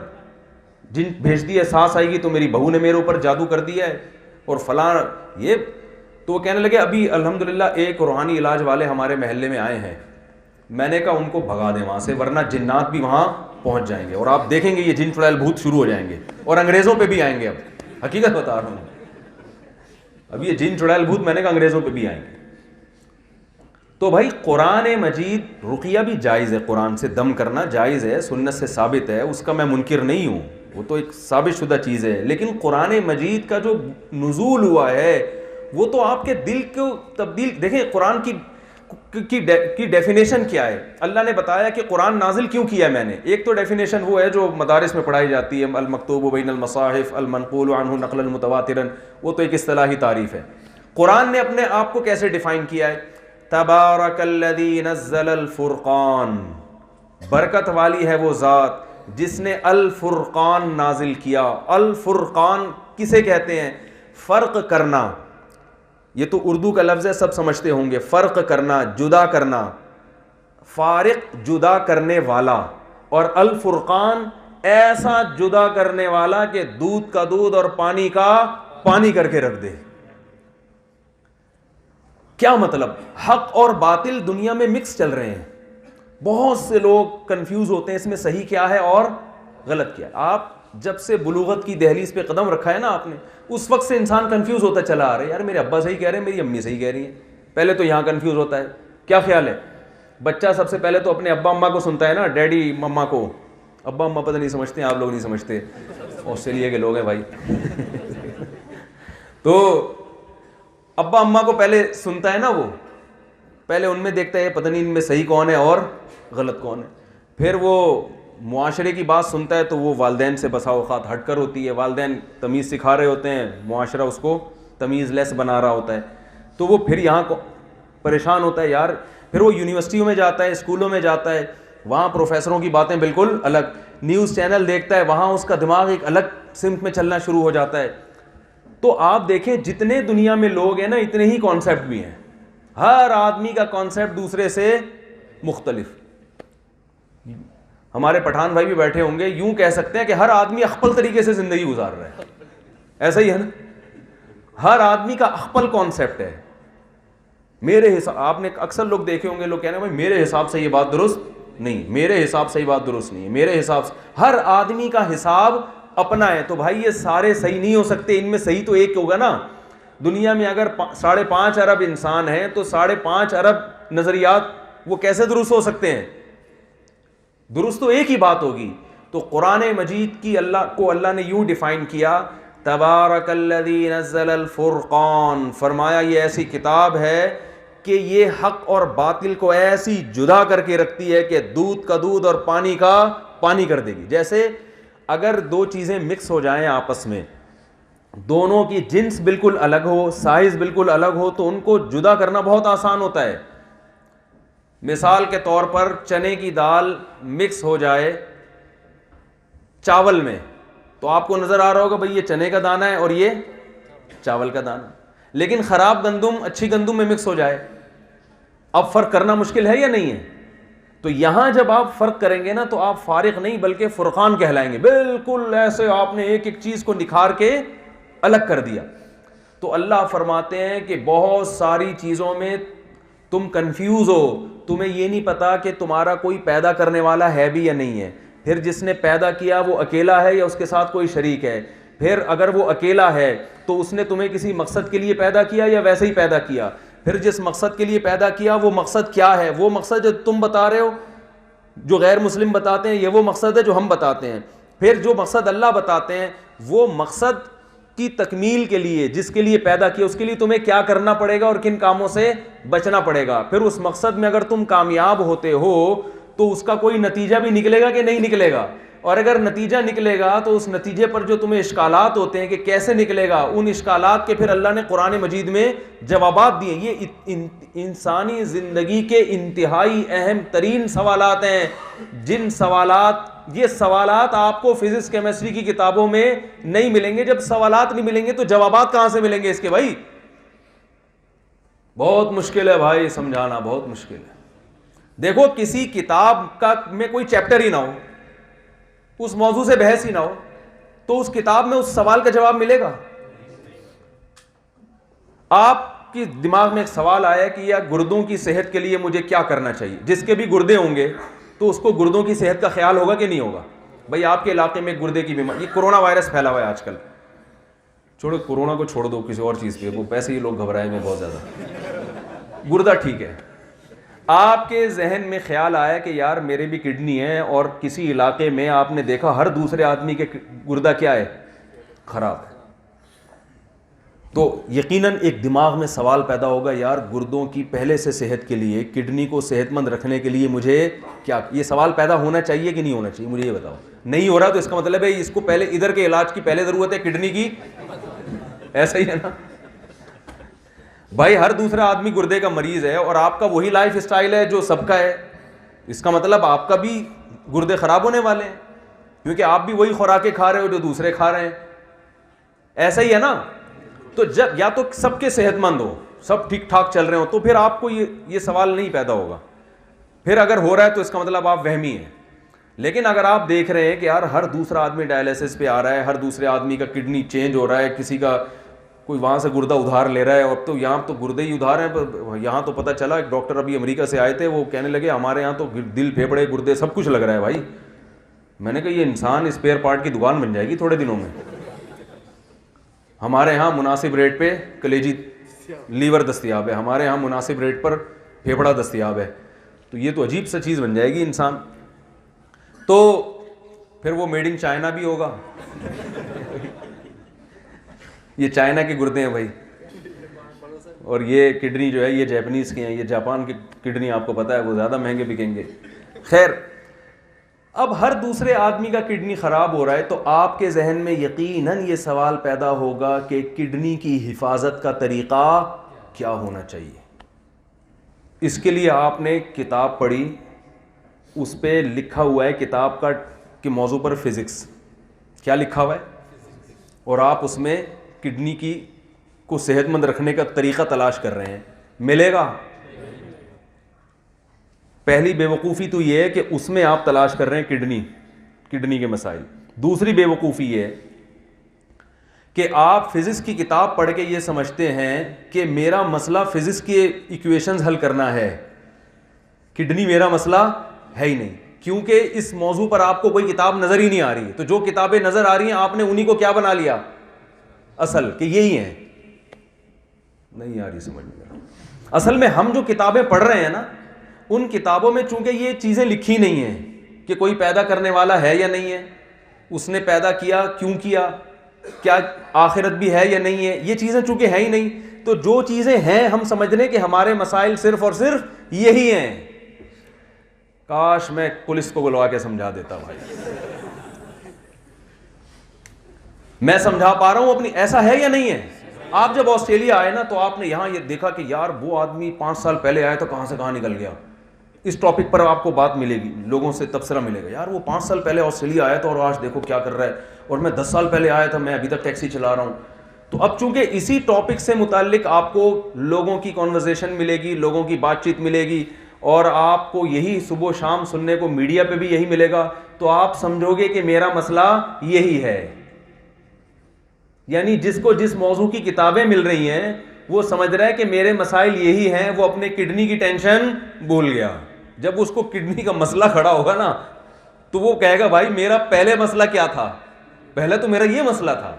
جن بھیج دی ہے, ساس آئے گی تو میری بہو نے میرے اوپر جادو کر دیا ہے, اور فلاں یہ. تو وہ کہنے لگے ابھی الحمدللہ ایک روحانی علاج والے ہمارے محلے میں آئے ہیں. میں نے کہا ان کو بھگا دیں وہاں سے, ورنہ جنات بھی وہاں پہنچ جائیں گے, اور آپ دیکھیں گے یہ جن چڑیل بھوت شروع ہو جائیں گے, اور انگریزوں پہ بھی آئیں گے. اب حقیقت بتا رہا ہوں, اب یہ جن چڑیل بھوت میں نے کہا انگریزوں پہ بھی آئیں گے. تو بھائی قرآن مجید, رقیہ بھی جائز ہے, قرآن سے دم کرنا جائز ہے, سنت سے ثابت ہے, اس کا میں منکر نہیں ہوں, وہ تو ایک ثابت شدہ چیز ہے. لیکن قرآن مجید کا جو نزول ہوا ہے وہ تو آپ کے دل کو تبدیل. دیکھیں قرآن کی ڈیفینیشن کیا ہے. اللہ نے بتایا کہ قرآن نازل کیوں کیا ہے میں نے. ایک تو ڈیفینیشن وہ ہے جو مدارس میں پڑھائی جاتی ہے, المکتوب بین المصاحف المنقول عنہ نقلا متواترا, وہ تو ایک اصطلاحی تعریف ہے. قرآن نے اپنے آپ کو کیسے ڈیفائن کیا ہے؟ تبارک الذی نزل الفرقان, برکت والی ہے وہ ذات جس نے الفرقان نازل کیا. الفرقان کسے کہتے ہیں؟ فرق کرنا. یہ تو اردو کا لفظ ہے, سب سمجھتے ہوں گے. فرق کرنا, جدا کرنا, فارق جدا کرنے والا. اور الفرقان ایسا جدا کرنے والا کہ دودھ کا دودھ اور پانی کا پانی کر کے رکھ دے. کیا مطلب؟ حق اور باطل دنیا میں مکس چل رہے ہیں. بہت سے لوگ کنفیوز ہوتے ہیں اس میں صحیح کیا ہے اور غلط کیا ہے. آپ جب سے بلوغت کی دہلیز پہ قدم رکھا ہے نا آپ نے, اس وقت سے انسان کنفیوز ہوتا چلا آ رہا ہے. یار میرے ابا صحیح کہہ رہے ہیں, میری امی صحیح کہہ رہی ہیں. پہلے تو یہاں کنفیوز ہوتا ہے. کیا خیال ہے؟ بچہ سب سے پہلے تو اپنے ابا اماں کو سنتا ہے نا, ڈیڈی مما کو. ابا اماں پتہ نہیں سمجھتے ہیں, آپ لوگ نہیں سمجھتے, آسٹریلیا کے لوگ ہیں بھائی. تو ابا اماں کو پہلے سنتا ہے نا, وہ پہلے ان میں دیکھتا ہے پتہ نہیں ان میں صحیح کون ہے اور غلط کون ہے. پھر وہ معاشرے کی بات سنتا ہے تو وہ والدین سے بسا اوقات ہٹ کر ہوتی ہے. والدین تمیز سکھا رہے ہوتے ہیں, معاشرہ اس کو تمیز لیس بنا رہا ہوتا ہے, تو وہ پھر یہاں کو پریشان ہوتا ہے یار. پھر وہ یونیورسٹیوں میں جاتا ہے, اسکولوں میں جاتا ہے, وہاں پروفیسروں کی باتیں بالکل الگ. نیوز چینل دیکھتا ہے, وہاں اس کا دماغ ایک الگ سمت میں چلنا شروع ہو جاتا ہے. تو آپ دیکھیں جتنے دنیا میں لوگ ہیں نا, اتنے ہی کانسیپٹ بھی ہیں. ہر آدمی کا کانسیپٹ دوسرے سے مختلف. ہمارے پٹھان بھائی بھی بیٹھے ہوں گے, یوں کہہ سکتے ہیں کہ ہر آدمی اخپل طریقے سے زندگی گزار رہا ہے. ایسا ہی ہے نا, ہر آدمی کا اخپل کانسیپٹ ہے. میرے حساب, آپ نے اکثر لوگ دیکھے ہوں گے, لوگ کہنے بھائی میرے حساب سے یہ بات درست نہیں, میرے حساب سے یہ بات درست نہیں ہے, میرے حساب سے. ہر آدمی کا حساب اپنا ہے. تو بھائی یہ سارے صحیح نہیں ہو سکتے, ان میں صحیح تو ایک ہوگا نا. دنیا میں اگر 5.5 ارب انسان ہیں تو 5.5 ارب نظریات وہ کیسے درست ہو سکتے ہیں؟ درست تو ایک ہی بات ہوگی. تو قرآن مجید کی اللہ نے یوں ڈیفائن کیا, تبارک الذی نزل الفرقان, فرمایا یہ ایسی کتاب ہے کہ یہ حق اور باطل کو ایسی جدا کر کے رکھتی ہے کہ دودھ کا دودھ اور پانی کا پانی کر دے گی. جیسے اگر دو چیزیں مکس ہو جائیں آپس میں, دونوں کی جنس بالکل الگ ہو, سائز بالکل الگ ہو, تو ان کو جدا کرنا بہت آسان ہوتا ہے. مثال کے طور پر چنے کی دال مکس ہو جائے چاول میں, تو آپ کو نظر آ رہا ہوگا بھئی یہ چنے کا دانہ ہے اور یہ چاول کا دانہ. لیکن خراب گندم اچھی گندم میں مکس ہو جائے, اب فرق کرنا مشکل ہے یا نہیں ہے؟ تو یہاں جب آپ فرق کریں گے نا تو آپ فارق نہیں بلکہ فرقان کہلائیں گے. بالکل ایسے آپ نے ایک ایک چیز کو نکھار کے الگ کر دیا. تو اللہ فرماتے ہیں کہ بہت ساری چیزوں میں تم کنفیوز ہو, تمہیں یہ نہیں پتا کہ تمہارا کوئی پیدا کرنے والا ہے بھی یا نہیں ہے. پھر جس نے پیدا کیا وہ اکیلا ہے یا اس کے ساتھ کوئی شریک ہے. پھر اگر وہ اکیلا ہے تو اس نے تمہیں کسی مقصد کے لیے پیدا کیا یا ویسے ہی پیدا کیا. پھر جس مقصد کے لیے پیدا کیا وہ مقصد کیا ہے؟ وہ مقصد جو تم بتا رہے ہو, جو غیر مسلم بتاتے ہیں, یہ وہ مقصد ہے جو ہم بتاتے ہیں. پھر جو مقصد اللہ بتاتے ہیں وہ مقصد کی تکمیل کے لیے جس کے لیے پیدا کیا اس کے لیے تمہیں کیا کرنا پڑے گا اور کن کاموں سے بچنا پڑے گا. پھر اس مقصد میں اگر تم کامیاب ہوتے ہو تو اس کا کوئی نتیجہ بھی نکلے گا کہ نہیں نکلے گا, اور اگر نتیجہ نکلے گا تو اس نتیجے پر جو تمہیں اشکالات ہوتے ہیں کہ کیسے نکلے گا, ان اشکالات کے پھر اللہ نے قرآن مجید میں جوابات دیے. یہ انسانی زندگی کے انتہائی اہم ترین سوالات ہیں, جن یہ سوالات آپ کو فزکس کیمسٹری کی کتابوں میں نہیں ملیں گے. جب سوالات نہیں ملیں گے تو جوابات کہاں سے ملیں گے اس کے بھائی؟ بہت مشکل ہے بھائی, سمجھانا بہت مشکل ہے. دیکھو کسی کتاب کا میں کوئی چیپٹر ہی نہ ہو, اس موضوع سے بحث ہی نہ ہو, تو اس کتاب میں اس سوال کا جواب ملے گا؟ آپ کے دماغ میں ایک سوال آیا کہ یا گردوں کی صحت کے لیے مجھے کیا کرنا چاہیے. جس کے بھی گردے ہوں گے تو اس کو گردوں کی صحت کا خیال ہوگا کہ نہیں ہوگا؟ بھائی آپ کے علاقے میں گردے کی بیماری, یہ کورونا وائرس پھیلا ہوا ہے آج کل, چھوڑو کورونا کو چھوڑ دو کسی اور چیز پہ, وہ پیسے ہی لوگ گھبرائے میں بہت زیادہ. گردہ ٹھیک ہے, آپ کے ذہن میں خیال آیا کہ یار میرے بھی کڈنی ہے, اور کسی علاقے میں آپ نے دیکھا ہر دوسرے آدمی کے گردہ کیا ہے, خراب ہے, تو یقیناً ایک دماغ میں سوال پیدا ہوگا یار گردوں کی پہلے سے صحت کے لیے, کڈنی کو صحت مند رکھنے کے لیے مجھے کیا, یہ سوال پیدا ہونا چاہیے کہ نہیں ہونا چاہیے؟ مجھے یہ بتاؤ. نہیں ہو رہا تو اس کا مطلب ہے اس کو پہلے ادھر کے علاج کی پہلے ضرورت ہے کڈنی کی, ایسا ہی ہے نا بھائی؟ ہر دوسرا آدمی گردے کا مریض ہے اور آپ کا وہی لائف اسٹائل ہے جو سب کا ہے, اس کا مطلب آپ کا بھی گردے خراب ہونے والے ہیں, کیونکہ آپ بھی وہی خوراکیں کھا رہے ہو جو دوسرے کھا رہے ہیں. ایسا ہی ہے نا؟ تو جب یا تو سب کے صحت مند ہو, سب ٹھیک ٹھاک چل رہے ہو, تو پھر آپ کو یہ سوال نہیں پیدا ہوگا. پھر اگر ہو رہا ہے تو اس کا مطلب آپ وہمی ہیں. لیکن اگر آپ دیکھ رہے ہیں کہ یار ہر دوسرا آدمی ڈائلیسس پہ آ رہا ہے, ہر دوسرے آدمی کا کڈنی چینج ہو رہا ہے, کسی کا کوئی وہاں سے گردہ ادھار لے رہا ہے, اور تو یہاں تو گردے ہی ادھار ہیں. یہاں تو پتہ چلا ایک ڈاکٹر ابھی امریکہ سے آئے تھے, وہ کہنے لگے ہمارے یہاں تو دل پھیپڑے گردے سب کچھ لگ رہا ہے بھائی. میں نے کہا یہ انسان اسپیئر پارٹ کی دکان بن جائے گی تھوڑے دنوں میں. ہمارے ہاں مناسب ریٹ پہ کلیجی لیور دستیاب ہے, ہمارے ہاں مناسب ریٹ پر پھیپڑا دستیاب ہے, تو یہ تو عجیب سا چیز بن جائے گی انسان. تو پھر وہ میڈ ان چائنا بھی ہوگا. یہ چائنا کے گردے ہیں بھائی, اور یہ کڈنی جو ہے یہ جاپنیز کے ہیں. یہ جاپان کی کڈنی آپ کو پتہ ہے وہ زیادہ مہنگے بکیں گے. خیر, اب ہر دوسرے آدمی کا کڈنی خراب ہو رہا ہے تو آپ کے ذہن میں یقیناً یہ سوال پیدا ہوگا کہ کڈنی کی حفاظت کا طریقہ کیا ہونا چاہیے. اس کے لیے آپ نے کتاب پڑھی, اس پہ لکھا ہوا ہے کتاب کا کہ موضوع پر فزکس کیا لکھا ہوا ہے, اور آپ اس میں کڈنی کی کو صحت مند رکھنے کا طریقہ تلاش کر رہے ہیں. ملے گا؟ پہلی بے وقوفی تو یہ ہے کہ اس میں آپ تلاش کر رہے ہیں کڈنی کے مسائل. دوسری بے وقوفی یہ ہے کہ آپ فزکس کی کتاب پڑھ کے یہ سمجھتے ہیں کہ میرا مسئلہ فزکس کے ایکویشنز حل کرنا ہے, کڈنی میرا مسئلہ ہے ہی نہیں, کیونکہ اس موضوع پر آپ کو کوئی کتاب نظر ہی نہیں آ رہی. تو جو کتابیں نظر آ رہی ہیں آپ نے انہی کو کیا بنا لیا اصل, کہ یہی ہیں. نہیں آ رہی سمجھ میں. اصل میں ہم جو کتابیں پڑھ رہے ہیں نا, ان کتابوں میں چونکہ یہ چیزیں لکھی نہیں ہیں کہ کوئی پیدا کرنے والا ہے یا نہیں ہے, اس نے پیدا کیا کیوں کیا, کیا آخرت بھی ہے یا نہیں ہے, یہ چیزیں چونکہ ہیں ہی نہیں, تو جو چیزیں ہیں ہم سمجھ رہے کہ ہمارے مسائل صرف اور صرف یہی ہیں. کاش میں پولیس کو بلوا کے سمجھا دیتا بھائی. میں سمجھا پا رہا ہوں اپنی, ایسا ہے یا نہیں ہے؟ آپ جب آسٹریلیا آئے نا تو آپ نے یہاں یہ دیکھا کہ یار وہ آدمی 5 سال پہلے آیا تو کہاں سے کہاں نکل گیا. اس ٹاپک پر آپ کو بات ملے گی, لوگوں سے تبصرہ ملے گا, یار وہ 5 سال پہلے آسٹریلیا آیا تھا اور آج دیکھو کیا کر رہا ہے, اور میں 10 سال پہلے آیا تھا میں ابھی تک ٹیکسی چلا رہا ہوں. تو اب چونکہ اسی ٹاپک سے متعلق آپ کو لوگوں کی کانورزیشن ملے گی, لوگوں کی بات چیت ملے گی, اور آپ کو یہی صبح و شام سننے کو میڈیا پہ بھی یہی ملے گا, تو آپ سمجھو گے کہ میرا مسئلہ یہی ہے. یعنی جس کو جس موضوع کی کتابیں مل رہی ہیں وہ سمجھ رہا ہے کہ میرے مسائل یہی ہیں, وہ اپنے کڈنی کی ٹینشن بھول گیا. جب اس کو کڈنی کا مسئلہ کھڑا ہوگا نا تو وہ کہے گا بھائی میرا پہلے مسئلہ کیا تھا, پہلے تو میرا یہ مسئلہ تھا.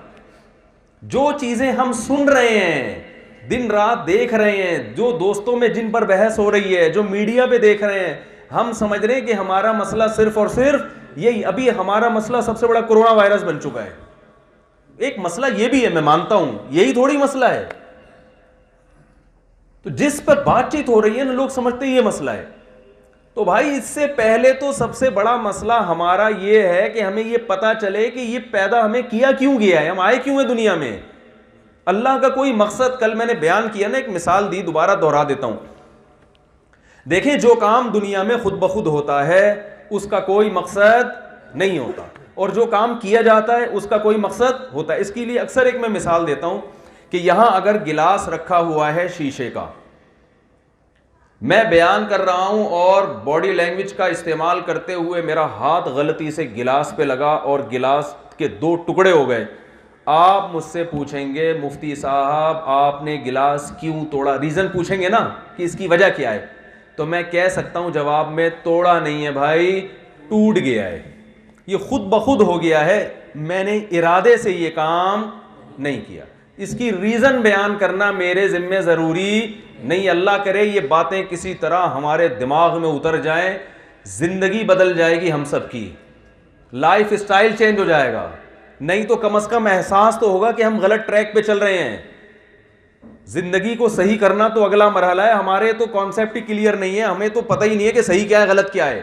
جو چیزیں ہم سن رہے ہیں, دن رات دیکھ رہے ہیں, جو دوستوں میں جن پر بحث ہو رہی ہے, جو میڈیا پہ دیکھ رہے ہیں, ہم سمجھ رہے ہیں کہ ہمارا مسئلہ صرف اور صرف یہی. ابھی ہمارا مسئلہ سب سے بڑا کرونا وائرس بن چکا ہے. ایک مسئلہ یہ بھی ہے, میں مانتا ہوں, یہی تھوڑی مسئلہ ہے. تو جس پر بات چیت ہو رہی ہے نا لوگ سمجھتے ہیں یہ مسئلہ ہے. تو بھائی اس سے پہلے تو سب سے بڑا مسئلہ ہمارا یہ ہے کہ ہمیں یہ پتا چلے کہ یہ پیدا ہمیں کیا کیوں گیا ہے, ہم آئے کیوں ہیں دنیا میں. اللہ کا کوئی مقصد, کل میں نے بیان کیا نا, ایک مثال دی, دوبارہ دوہرا دیتا ہوں. دیکھیں جو کام دنیا میں خود بخود ہوتا ہے اس کا کوئی مقصد نہیں ہوتا, اور جو کام کیا جاتا ہے اس کا کوئی مقصد ہوتا ہے. اس کے لیے اکثر ایک میں مثال دیتا ہوں کہ یہاں اگر گلاس رکھا ہوا ہے شیشے کا, میں بیان کر رہا ہوں اور باڈی لینگویج کا استعمال کرتے ہوئے میرا ہاتھ غلطی سے گلاس پہ لگا اور گلاس کے 2 ٹکڑے ہو گئے. آپ مجھ سے پوچھیں گے مفتی صاحب آپ نے گلاس کیوں توڑا, ریزن پوچھیں گے نا کہ اس کی وجہ کیا ہے, تو میں کہہ سکتا ہوں جواب میں, توڑا نہیں ہے بھائی, ٹوٹ گیا ہے. یہ خود بخود ہو گیا ہے, میں نے ارادے سے یہ کام نہیں کیا. اس کی ریزن بیان کرنا میرے ذمہ ضروری نہیں. اللہ کرے یہ باتیں کسی طرح ہمارے دماغ میں اتر جائیں, زندگی بدل جائے گی ہم سب کی, لائف اسٹائل چینج ہو جائے گا. نہیں تو کم از کم احساس تو ہوگا کہ ہم غلط ٹریک پہ چل رہے ہیں. زندگی کو صحیح کرنا تو اگلا مرحلہ ہے. ہمارے تو کانسیپٹ ہی کلیئر نہیں ہے, ہمیں تو پتہ ہی نہیں ہے کہ صحیح کیا ہے غلط کیا ہے.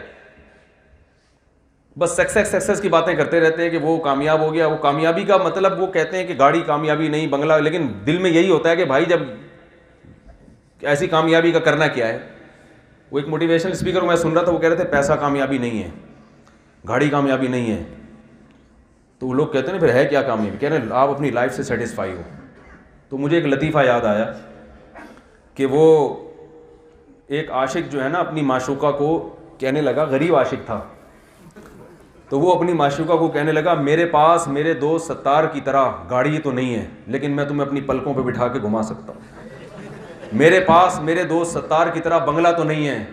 بس سکسیس کی باتیں کرتے رہتے ہیں کہ وہ کامیاب ہو گیا. وہ کامیابی کا مطلب وہ کہتے ہیں کہ گاڑی کامیابی نہیں, بنگلہ, لیکن دل میں یہی ہوتا ہے کہ بھائی جب ایسی کامیابی کا کرنا کیا ہے. وہ ایک موٹیویشن اسپیکر میں سن رہا تھا, وہ کہہ رہے تھے پیسہ کامیابی نہیں ہے, گاڑی کامیابی نہیں ہے. تو وہ لوگ کہتے ہیں پھر ہے کیا کامیابی, کہہ رہے ہیں آپ اپنی لائف سے سیٹسفائی ہو. تو مجھے ایک لطیفہ یاد آیا کہ وہ ایک عاشق جو ہے نا اپنی معشوقہ کو کہنے لگا, غریب عاشق تھا, تو وہ اپنی معشوقہ کو کہنے لگا میرے پاس میرے دوست ستار کی طرح گاڑی تو نہیں ہے لیکن میں تمہیں اپنی پلکوں پہ بٹھا کے گھما سکتا ہوں. میرے پاس میرے دوست ستار کی طرح بنگلہ تو نہیں ہے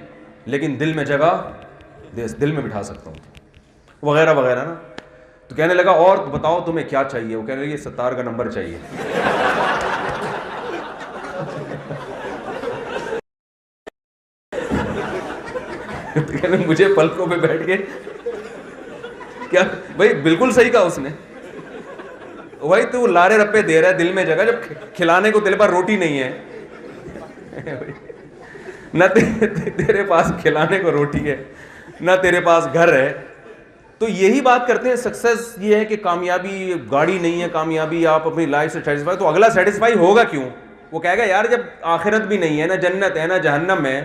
لیکن دل میں جگہ دل میں بٹھا سکتا ہوں, وغیرہ وغیرہ نا. تو کہنے لگا اور بتاؤ تمہیں کیا چاہیے. وہ کہنے لگے ستار کا نمبر چاہیے. تو کہنے مجھے پلکوں پہ بیٹھ کے کیا, بھائی بالکل صحیح کہا اس نے. بھائی تو لارے رپے دے رہا ہے دل میں جگہ, جب کھلانے کو تیرے پاس روٹی نہیں ہے, نہ تیرے پاس کھلانے کو روٹی ہے, نہ تیرے پاس گھر ہے. تو یہی بات کرتے ہیں سکسیس یہ ہے کہ کامیابی گاڑی نہیں ہے, کامیابی آپ اپنی لائف سے سیٹسفائی. تو اگلا سیٹسفائی ہوگا کیوں؟ وہ کہے گا یار جب آخرت بھی نہیں ہے, نہ جنت ہے نہ جہنم ہے,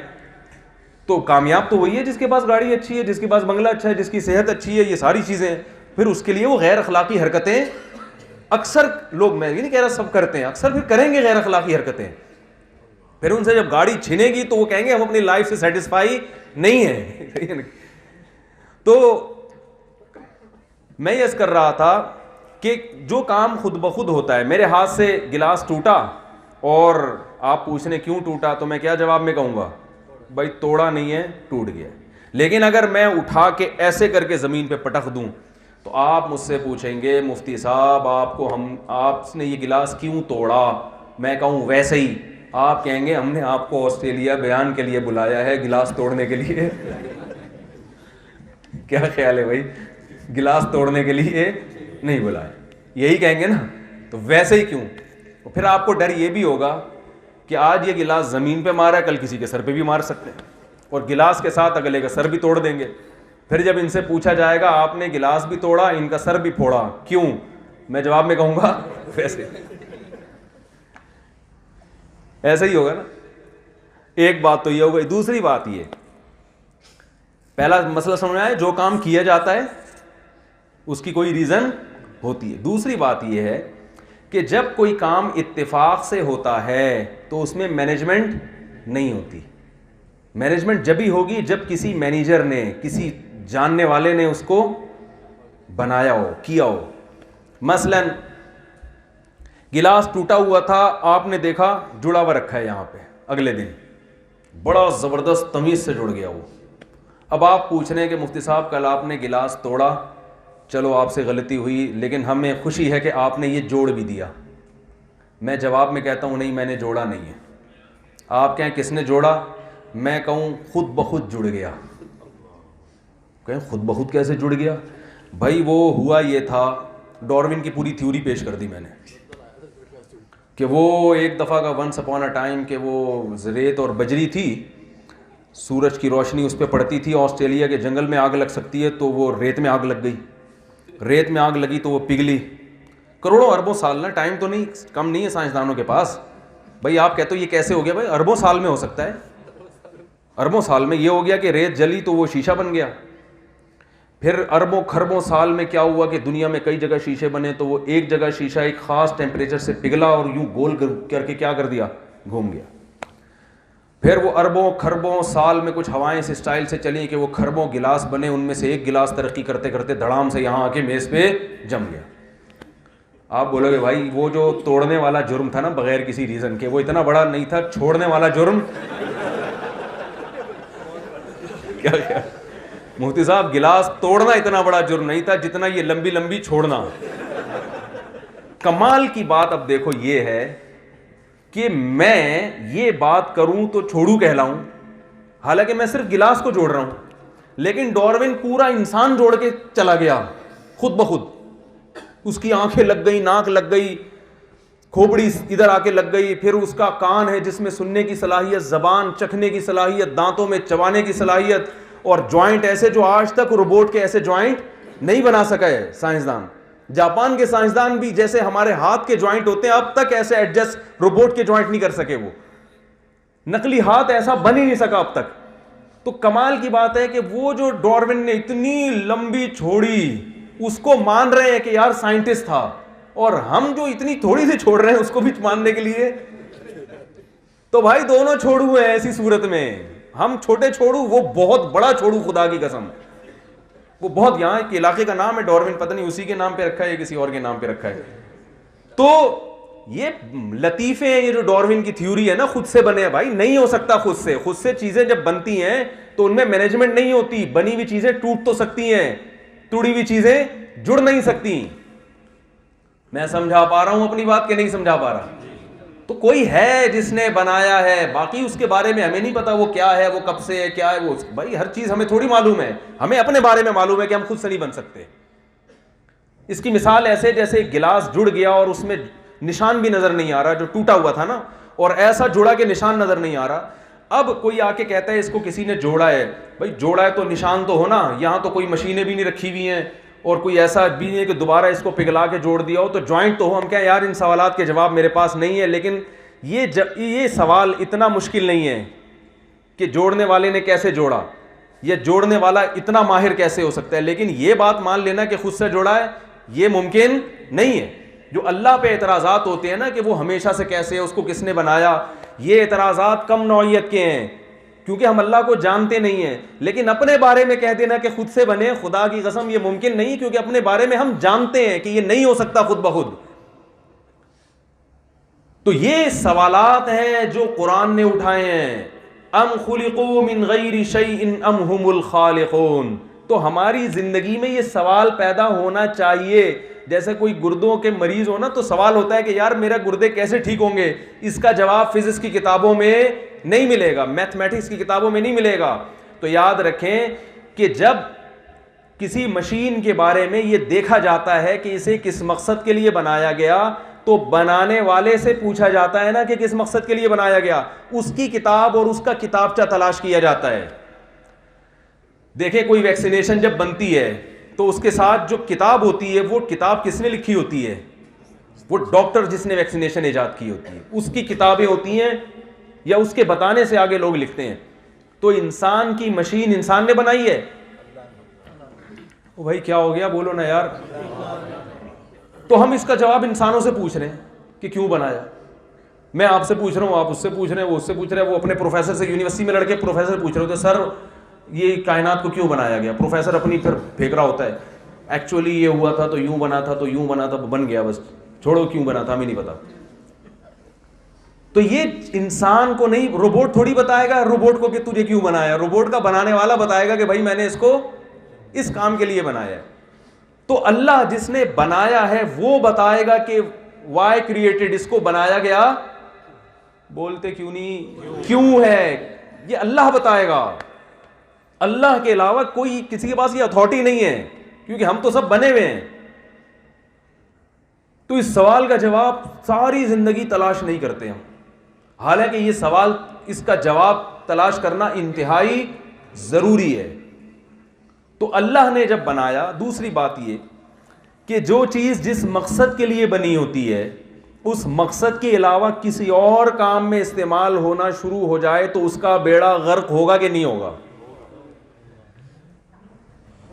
تو کامیاب تو وہی ہے جس کے پاس گاڑی اچھی ہے, جس کے پاس بنگلہ اچھا ہے, جس کی صحت اچھی ہے, یہ ساری چیزیں. پھر اس کے لیے وہ غیر اخلاقی حرکتیں اکثر لوگ, میں یہ نہیں کہہ رہا سب کرتے ہیں, اکثر پھر کریں گے غیر اخلاقی حرکتیں. پھر ان سے جب گاڑی چھینے گی تو وہ کہیں گے ہم اپنی لائف سے سیٹسفائی نہیں ہیں. تو میں یہ کر رہا تھا کہ جو کام خود بخود ہوتا ہے, میرے ہاتھ سے گلاس ٹوٹا اور آپ پوچھنے کیوں ٹوٹا, تو میں کیا جواب میں کہوں گا, بھائی توڑا نہیں ہے, ٹوٹ گیا. لیکن اگر میں اٹھا کے ایسے کر کے زمین پہ پٹک دوں تو آپ مجھ سے پوچھیں گے مفتی صاحب آپ نے یہ گلاس کیوں توڑا. میں کہوں ویسے ہی. آپ کہیں گے ہم نے آپ کو آسٹریلیا بیان کے لیے بلایا ہے, گلاس توڑنے کے لیے. کیا خیال ہے بھائی, گلاس توڑنے کے لیے نہیں بلایا, یہی کہیں گے نا. تو ویسے ہی کیوں. پھر آپ کو ڈر یہ بھی ہوگا کہ آج یہ گلاس زمین پہ مارا ہے, کل کسی کے سر پہ بھی مار سکتے ہیں, اور گلاس کے ساتھ اگلے کا سر بھی توڑ دیں گے. پھر جب ان سے پوچھا جائے گا آپ نے گلاس بھی توڑا, ان کا سر بھی پھوڑا, کیوں؟ میں جواب میں کہوں گا ویسے. ایسا ہی ہوگا نا. ایک بات تو یہ ہو گئی. دوسری بات یہ, پہلا مسئلہ سمجھ آیا, جو کام کیا جاتا ہے اس کی کوئی ریزن ہوتی ہے. دوسری بات یہ ہے کہ جب کوئی کام اتفاق سے ہوتا ہے تو اس میں مینجمنٹ نہیں ہوتی. مینجمنٹ جب ہی ہوگی جب کسی مینیجر نے, کسی جاننے والے نے اس کو بنایا ہو, کیا ہو. مثلا گلاس ٹوٹا ہوا تھا, آپ نے دیکھا جڑا ہوا رکھا ہے یہاں پہ, اگلے دن بڑا زبردست تمیز سے جڑ گیا وہ. اب آپ پوچھ رہے ہیں کہ مفتی صاحب کل آپ نے گلاس توڑا, چلو آپ سے غلطی ہوئی, لیکن ہمیں خوشی ہے کہ آپ نے یہ جوڑ بھی دیا. میں جواب میں کہتا ہوں نہیں, میں نے جوڑا نہیں ہے. آپ کہیں کس نے جوڑا, میں کہوں خود بخود جڑ گیا. کہیں خود بخود کیسے جڑ گیا؟ بھائی وہ ہوا یہ تھا, ڈاروین کی پوری تھیوری پیش کر دی میں نے کہ وہ ایک دفعہ کا ونس اپون اے ٹائم کہ وہ ریت اور بجری تھی, سورج کی روشنی اس پہ پڑتی تھی, آسٹریلیا کے جنگل میں آگ لگ سکتی ہے تو وہ ریت میں آگ لگ گئی, ریت میں آگ لگی تو وہ پگھلی. کروڑوں اربوں سال نا, ٹائم تو نہیں کم نہیں ہے سائنسدانوں کے پاس. بھائی آپ کہتے ہو یہ کیسے ہو گیا؟ بھائی اربوں سال میں ہو سکتا ہے, اربوں سال میں یہ ہو گیا کہ ریت جلی تو وہ شیشہ بن گیا. پھر اربوں کھربوں سال میں کیا ہوا کہ دنیا میں کئی جگہ شیشے بنے تو وہ ایک جگہ شیشہ ایک خاص ٹیمپریچر سے پگھلا اور یوں گول کر کے کیا کر دیا, گھوم گیا. پھر وہ اربوں کھربوں سال میں کچھ ہوائیں اس اسٹائل سے چلیں کہ وہ کھربوں گلاس بنے, ان میں سے ایک گلاس ترقی کرتے کرتے دھڑام سے یہاں آ کے میز پہ جم گیا. آپ بولو گے بھائی وہ جو توڑنے والا جرم تھا نا بغیر کسی ریزن کے, وہ اتنا بڑا نہیں تھا, چھوڑنے والا جرم کیا کیا مفتی صاحب, گلاس توڑنا اتنا بڑا جرم نہیں تھا جتنا یہ لمبی لمبی چھوڑنا. کمال کی بات اب دیکھو یہ ہے کہ میں یہ بات کروں تو چھوڑوں کہلاؤں, حالانکہ میں صرف گلاس کو جوڑ رہا ہوں, لیکن ڈاروین پورا انسان جوڑ کے چلا گیا خود بخود. اس کی آنکھیں لگ گئی, ناک لگ گئی, کھوپڑی ادھر آ کے لگ گئی, پھر اس کا کان ہے جس میں سننے کی صلاحیت, زبان چکھنے کی صلاحیت, دانتوں میں چبانے کی صلاحیت, اور جوائنٹ ایسے جو آج تک روبوٹ کے ایسے جوائنٹ نہیں بنا سکا ہے سائنسدان. جاپان کے سائنسدان بھی جیسے ہمارے ہاتھ کے جوائنٹ ہوتے ہیں اب تک ایسے ایڈجسٹ روبوٹ کے جوائنٹ نہیں کر سکے, وہ نقلی ہاتھ ایسا بن ہی نہیں سکا اب تک. تو کمال کی بات ہے کہ وہ جو ڈاروین نے اتنی لمبی چھوڑی اس کو مان رہے ہیں کہ یار سائنٹسٹ تھا, اور ہم جو اتنی تھوڑی سی چھوڑ رہے ہیں اس کو بھی ماننے کے لیے. تو بھائی دونوں چھوڑو ہیں ایسی صورت میں, ہم چھوٹے چھوڑو, وہ بہت بڑا چھوڑو, خدا کی قسم. وہ بہت, یہاں کے علاقے کا نام ہے ڈاروین, پتہ نہیں اسی کے نام پہ رکھا ہے یا کسی اور کے نام پہ رکھا ہے. تو یہ لطیفے ہیں, یہ جو ڈاروین کی تھیوری ہے نا خود سے بنے ہیں. بھائی نہیں ہو سکتا خود سے چیزیں جب بنتی ہیں تو ان میں مینجمنٹ نہیں ہوتی. بنی ہوئی چیزیں ٹوٹ تو سکتی ہیں, ٹوڑی ہوئی چیزیں جڑ نہیں سکتی. میں سمجھا پا رہا ہوں اپنی بات کہ نہیں سمجھا پا رہا؟ تو کوئی ہے جس نے بنایا ہے, باقی اس کے بارے میں ہمیں نہیں پتا وہ کیا ہے, وہ کب سے ہے, کیا ہے وہ. بھائی ہر چیز ہمیں تھوڑی معلوم ہے, ہمیں اپنے بارے میں معلوم ہے کہ ہم خود سے نہیں بن سکتے. اس کی مثال ایسے جیسے گلاس جڑ گیا اور اس میں نشان بھی نظر نہیں آ رہا جو ٹوٹا ہوا تھا نا, اور ایسا جوڑا کہ نشان نظر نہیں آ رہا. اب کوئی آ کے کہتا ہے اس کو کسی نے جوڑا ہے. بھائی جوڑا ہے تو نشان تو ہونا, یہاں تو کوئی مشینیں بھی نہیں رکھی ہوئی ہیں اور کوئی ایسا بھی نہیں ہے کہ دوبارہ اس کو پگھلا کے جوڑ دیا ہو, تو جوائنٹ تو ہو. ہم کہیں یار ان سوالات کے جواب میرے پاس نہیں ہے, لیکن یہ سوال اتنا مشکل نہیں ہے کہ جوڑنے والے نے کیسے جوڑا, یا جوڑنے والا اتنا ماہر کیسے ہو سکتا ہے. لیکن یہ بات مان لینا کہ خود سے جوڑا ہے یہ ممکن نہیں ہے. جو اللہ پہ اعتراضات ہوتے ہیں نا کہ وہ ہمیشہ سے کیسے ہے, اس کو کس نے بنایا, یہ اعتراضات کم نوعیت کے ہیں کیونکہ ہم اللہ کو جانتے نہیں ہیں. لیکن اپنے بارے میں کہہ دینا کہ خود سے بنے, خدا کی قسم یہ ممکن نہیں, کیونکہ اپنے بارے میں ہم جانتے ہیں کہ یہ نہیں ہو سکتا خود بخود. تو یہ سوالات ہیں جو قرآن نے اٹھائے ہیں. ام خلقوا من غیر شیء ام هم الخالقون. تو ہماری زندگی میں یہ سوال پیدا ہونا چاہیے. جیسے کوئی گردوں کے مریض ہو نا تو سوال ہوتا ہے کہ یار میرا گردے کیسے ٹھیک ہوں گے. اس کا جواب فزکس کی کتابوں میں نہیں ملے گا, میتھمیٹکس کی کتابوں میں نہیں ملے گا. تو یاد رکھیں کہ جب کسی مشین کے بارے میں یہ دیکھا جاتا ہے کہ اسے کس مقصد کے لیے بنایا گیا, تو بنانے والے سے پوچھا جاتا ہے نا کہ کس مقصد کے لیے بنایا گیا, اس کی کتاب اور اس کا کتابچہ تلاش کیا جاتا ہے. دیکھیں کوئی ویکسینیشن جب بنتی ہے تو اس کے ساتھ جو کتاب ہوتی ہے وہ کتاب کس نے لکھی ہوتی ہے, وہ ڈاکٹر جس نے ویکسینیشن ایجاد کی ہوتی ہے اس کی کتابیں ہوتی ہیں, یا اس کے بتانے سے آگے لوگ لکھتے ہیں. تو انسان کی مشین انسان نے بنائی ہے. او بھائی کیا ہو گیا, بولو نا یار. تو ہم اس کا جواب انسانوں سے پوچھ رہے ہیں کہ کیوں بنایا. میں آپ سے پوچھ رہا ہوں, آپ اس سے پوچھ رہے ہیں, وہ اس سے پوچھ رہے ہیں, وہ اپنے پروفیسر سے, یونیورسٹی میں لڑکے پروفیسر پوچھ رہے ہوتے ہیں سر یہ کائنات کو کیوں بنایا گیا, پروفیسر اپنی پھر پھینک رہا ہوتا ہے ایکچولی یہ ہوا تھا تو یوں بنا تھا تو یوں بنا تھا بن گیا, بس چھوڑو کیوں بنا تھا ہمیں نہیں پتا. تو یہ انسان کو نہیں, روبوٹ تھوڑی بتائے گا روبوٹ کو کہ تجھے کیوں بنایا, روبوٹ کا بنانے والا بتائے گا کہ بھائی میں نے اس کو اس کام کے لیے بنایا ہے. تو اللہ جس نے بنایا ہے وہ بتائے گا کہ وائی کریٹڈ, اس کو بنایا گیا, بولتے کیوں نہیں, کیوں ہے, یہ اللہ بتائے گا. اللہ کے علاوہ کوئی کسی کے پاس یہ اتھارٹی نہیں ہے, کیونکہ ہم تو سب بنے ہوئے ہیں. تو اس سوال کا جواب ساری زندگی تلاش نہیں کرتے ہم, حالانکہ یہ سوال, اس کا جواب تلاش کرنا انتہائی ضروری ہے. تو اللہ نے جب بنایا, دوسری بات یہ کہ جو چیز جس مقصد کے لیے بنی ہوتی ہے اس مقصد کے علاوہ کسی اور کام میں استعمال ہونا شروع ہو جائے تو اس کا بیڑا غرق ہوگا کہ نہیں ہوگا.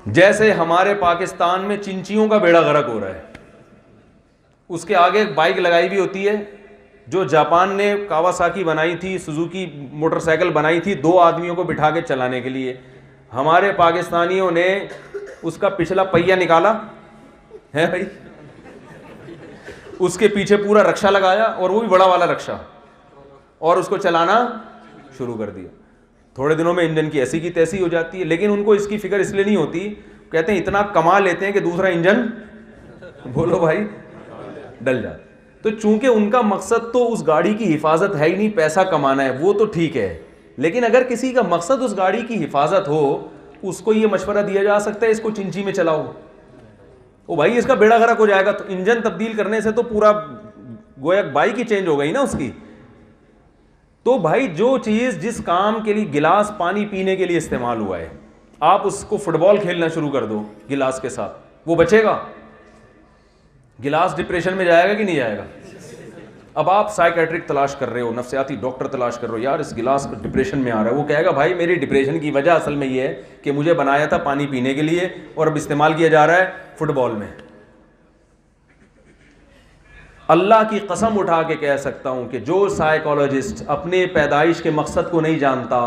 جیسے ہمارے پاکستان میں چنچیوں کا بیڑا غرق ہو رہا ہے, اس کے آگے ایک بائک لگائی ہوئی ہوتی ہے جو جاپان نے کاواساکی بنائی تھی, سوزوکی موٹر سائیکل بنائی تھی 2 آدمیوں کو بٹھا کے چلانے کے لیے. ہمارے پاکستانیوں نے اس کا پچھلا پہیا نکالا ہے بھائی, اس کے پیچھے پورا رکشہ لگایا, اور وہ بھی بڑا والا رکشہ, اور اس کو چلانا شروع کر دیا. تھوڑے دنوں میں انجن کی ایسی کی تیسی ہو جاتی ہے, لیکن ان کو اس کی فکر اس لیے نہیں ہوتی, کہتے ہیں اتنا کما لیتے ہیں کہ دوسرا انجن بولو بھائی ڈل جاتا. تو چونکہ ان کا مقصد تو اس گاڑی کی حفاظت ہے ہی نہیں, پیسہ کمانا ہے, وہ تو ٹھیک ہے, لیکن اگر کسی کا مقصد اس گاڑی کی حفاظت ہو, اس کو یہ مشورہ دیا جا سکتا ہے اس کو چنچی میں چلاؤ, او بھائی اس کا بیڑا غرق ہو جائے گا. تو انجن تبدیل کرنے سے تو پورا گویا بائک ہی چینج ہو گئی نا اس کی. تو بھائی جو چیز جس کام کے لیے, گلاس پانی پینے کے لیے استعمال ہوا ہے, آپ اس کو فٹ بال کھیلنا شروع کر دو گلاس کے ساتھ, وہ بچے گا؟ گلاس ڈپریشن میں جائے گا کہ نہیں جائے گا؟ اب آپ سائیکیٹرک تلاش کر رہے ہو, نفسیاتی ڈاکٹر تلاش کر رہے ہو, یار اس گلاس ڈپریشن میں آ رہا ہے, وہ کہے گا بھائی میری ڈپریشن کی وجہ اصل میں یہ ہے کہ مجھے بنایا تھا پانی پینے کے لیے اور اب استعمال کیا جا رہا ہے فٹ بال میں. اللہ کی قسم اٹھا کے کہہ سکتا ہوں کہ جو سائیکالوجسٹ اپنے پیدائش کے مقصد کو نہیں جانتا